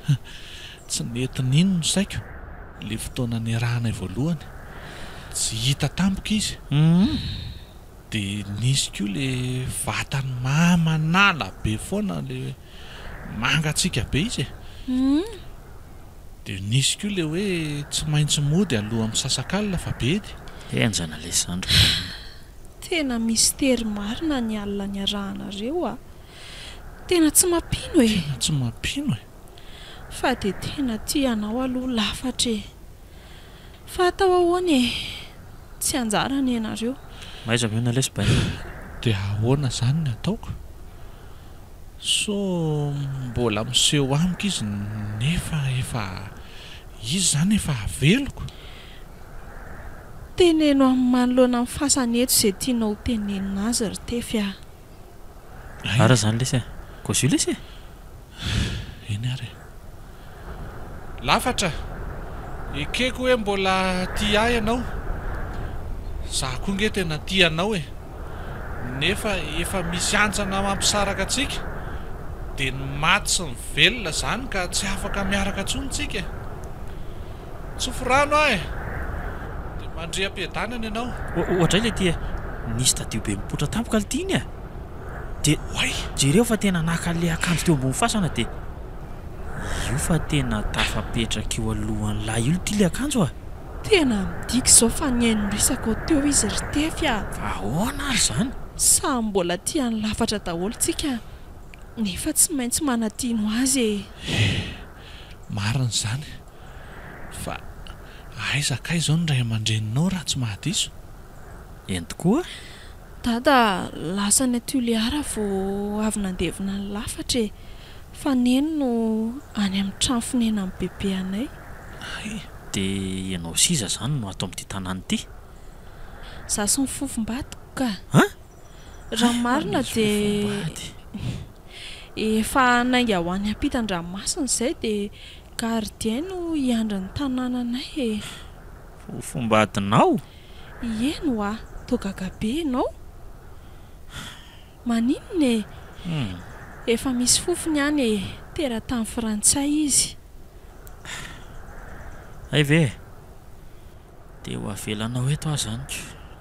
tsy nentin'ino no saiko. Le fotoana ny rahana voalohany tsy hita tampoka izy. Dia nisy koa le vatany mamanala be foana le mangatsika be izy. Dia nisy koa le hoe tsy maintsy mody aloha amin'ny sasakalina fa bedy. Enjana lesandro. Tena mystère marina ny alina ny arahanareo a. Tena tsy mampino e. Tena tsy mampino e. Fa dia tena tianao aloha lafatra e. Fa atao ahoana e. Tsy anjarany ianareo. Maiza miona lesa bay. Dia ahoana izany ny ataoko? So mbola miseho amiko izy nefa izy izany efa aveloko. Teneno amin'ny manoloana amin'ny fasana eto izay tianao tenenina azy ry tefy a. Ara izany lesa. Koa lesa. Eny ary. Lafatra. Ekeko hoe mbola tia ianao. Za koa nge tena tia anao e. Nefa efa misy antsana mampisaraka antsika. Dia ny maty sy ny velona izany ka tsy afaka miaraka intsony tsika. Tsofirano ahy. Dia mandrea-piadanana ianao. Ohatra ilay tia nisy tadio be mipotra tampoka altiny a. Dia jereo fa tena naka le akanjo teo ambony fasana dia io fa tena tafapetraka eo alohan'ny lahy io ty le akanjo a. Tena midika izao fa niaino resaka teo izy ry tefy a. Fa ahoana ary izany? Sa mbola tiany lafatra daholo tsika nefa tsy maintsy manatino azy e. Marina izany. Fa aizaka izao ny ray aman-dreninao raha tsy mahadiso. Eny tokoa? Dada lasa ny atoliara vao avy nandevina ny lafatra e. Fa neny no any amin'ny trano fonenan'ny bebe anay. Dia ianao siza izany no ato amin'ity tanàna ity? Za sy ny fofombadiko ka. Raha marina dia efa nainga ho any ampitan-dranomasina izay dia gardien no hiandry ny tanànanay e. Fofombadinao? Ieno a, togaga be ianao. Maninona e? Efa misy fofony any e, teratany frantsay izy. Ay ve? Dia ho avelanao eto aho izany.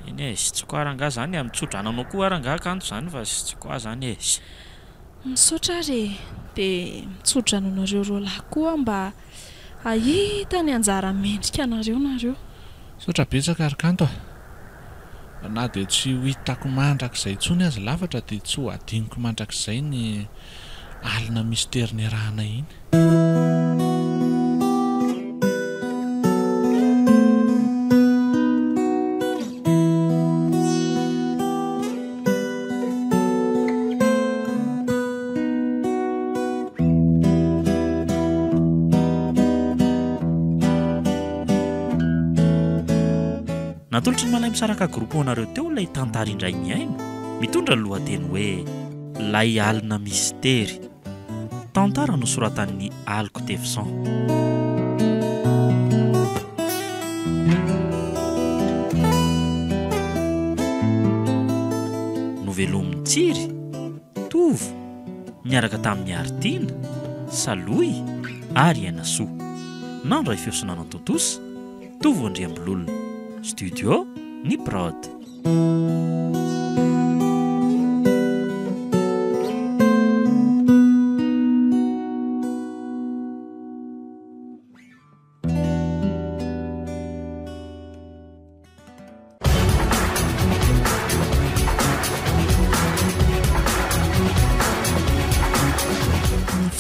Eny e, sy tsy koa aranga izany amitsodrananao koa aranga akanto izany fa sy tsy koa izany e. Misaotra ary dia mitsodrano anareo roa lahy koa mba ahita ny anjara mendrika anareo nareo. Misaotra betsaka ary kanto a. Na dia tsy ho hitako mandrakizay intsony azy lafatra dia tsy ho adiniko mandrakizay ny alina mystère ny rahana iny. Natolotry ny malay misaraka groupe anareo teo ilay tantara indray miaino mitondra ny lohateny hoe Lay alina mystère. Tantara nosoratan'ny Alko Tefson. Novelomin'ny Tsiry, Tovo, miaraka tamin'ny Artina, Saloy ary Ainasoa. Nandray fiosonana Totosa, Tovo Andriambololona. Studio ny Prod.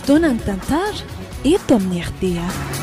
Fotoana ny tantara eto amin'ny RDA.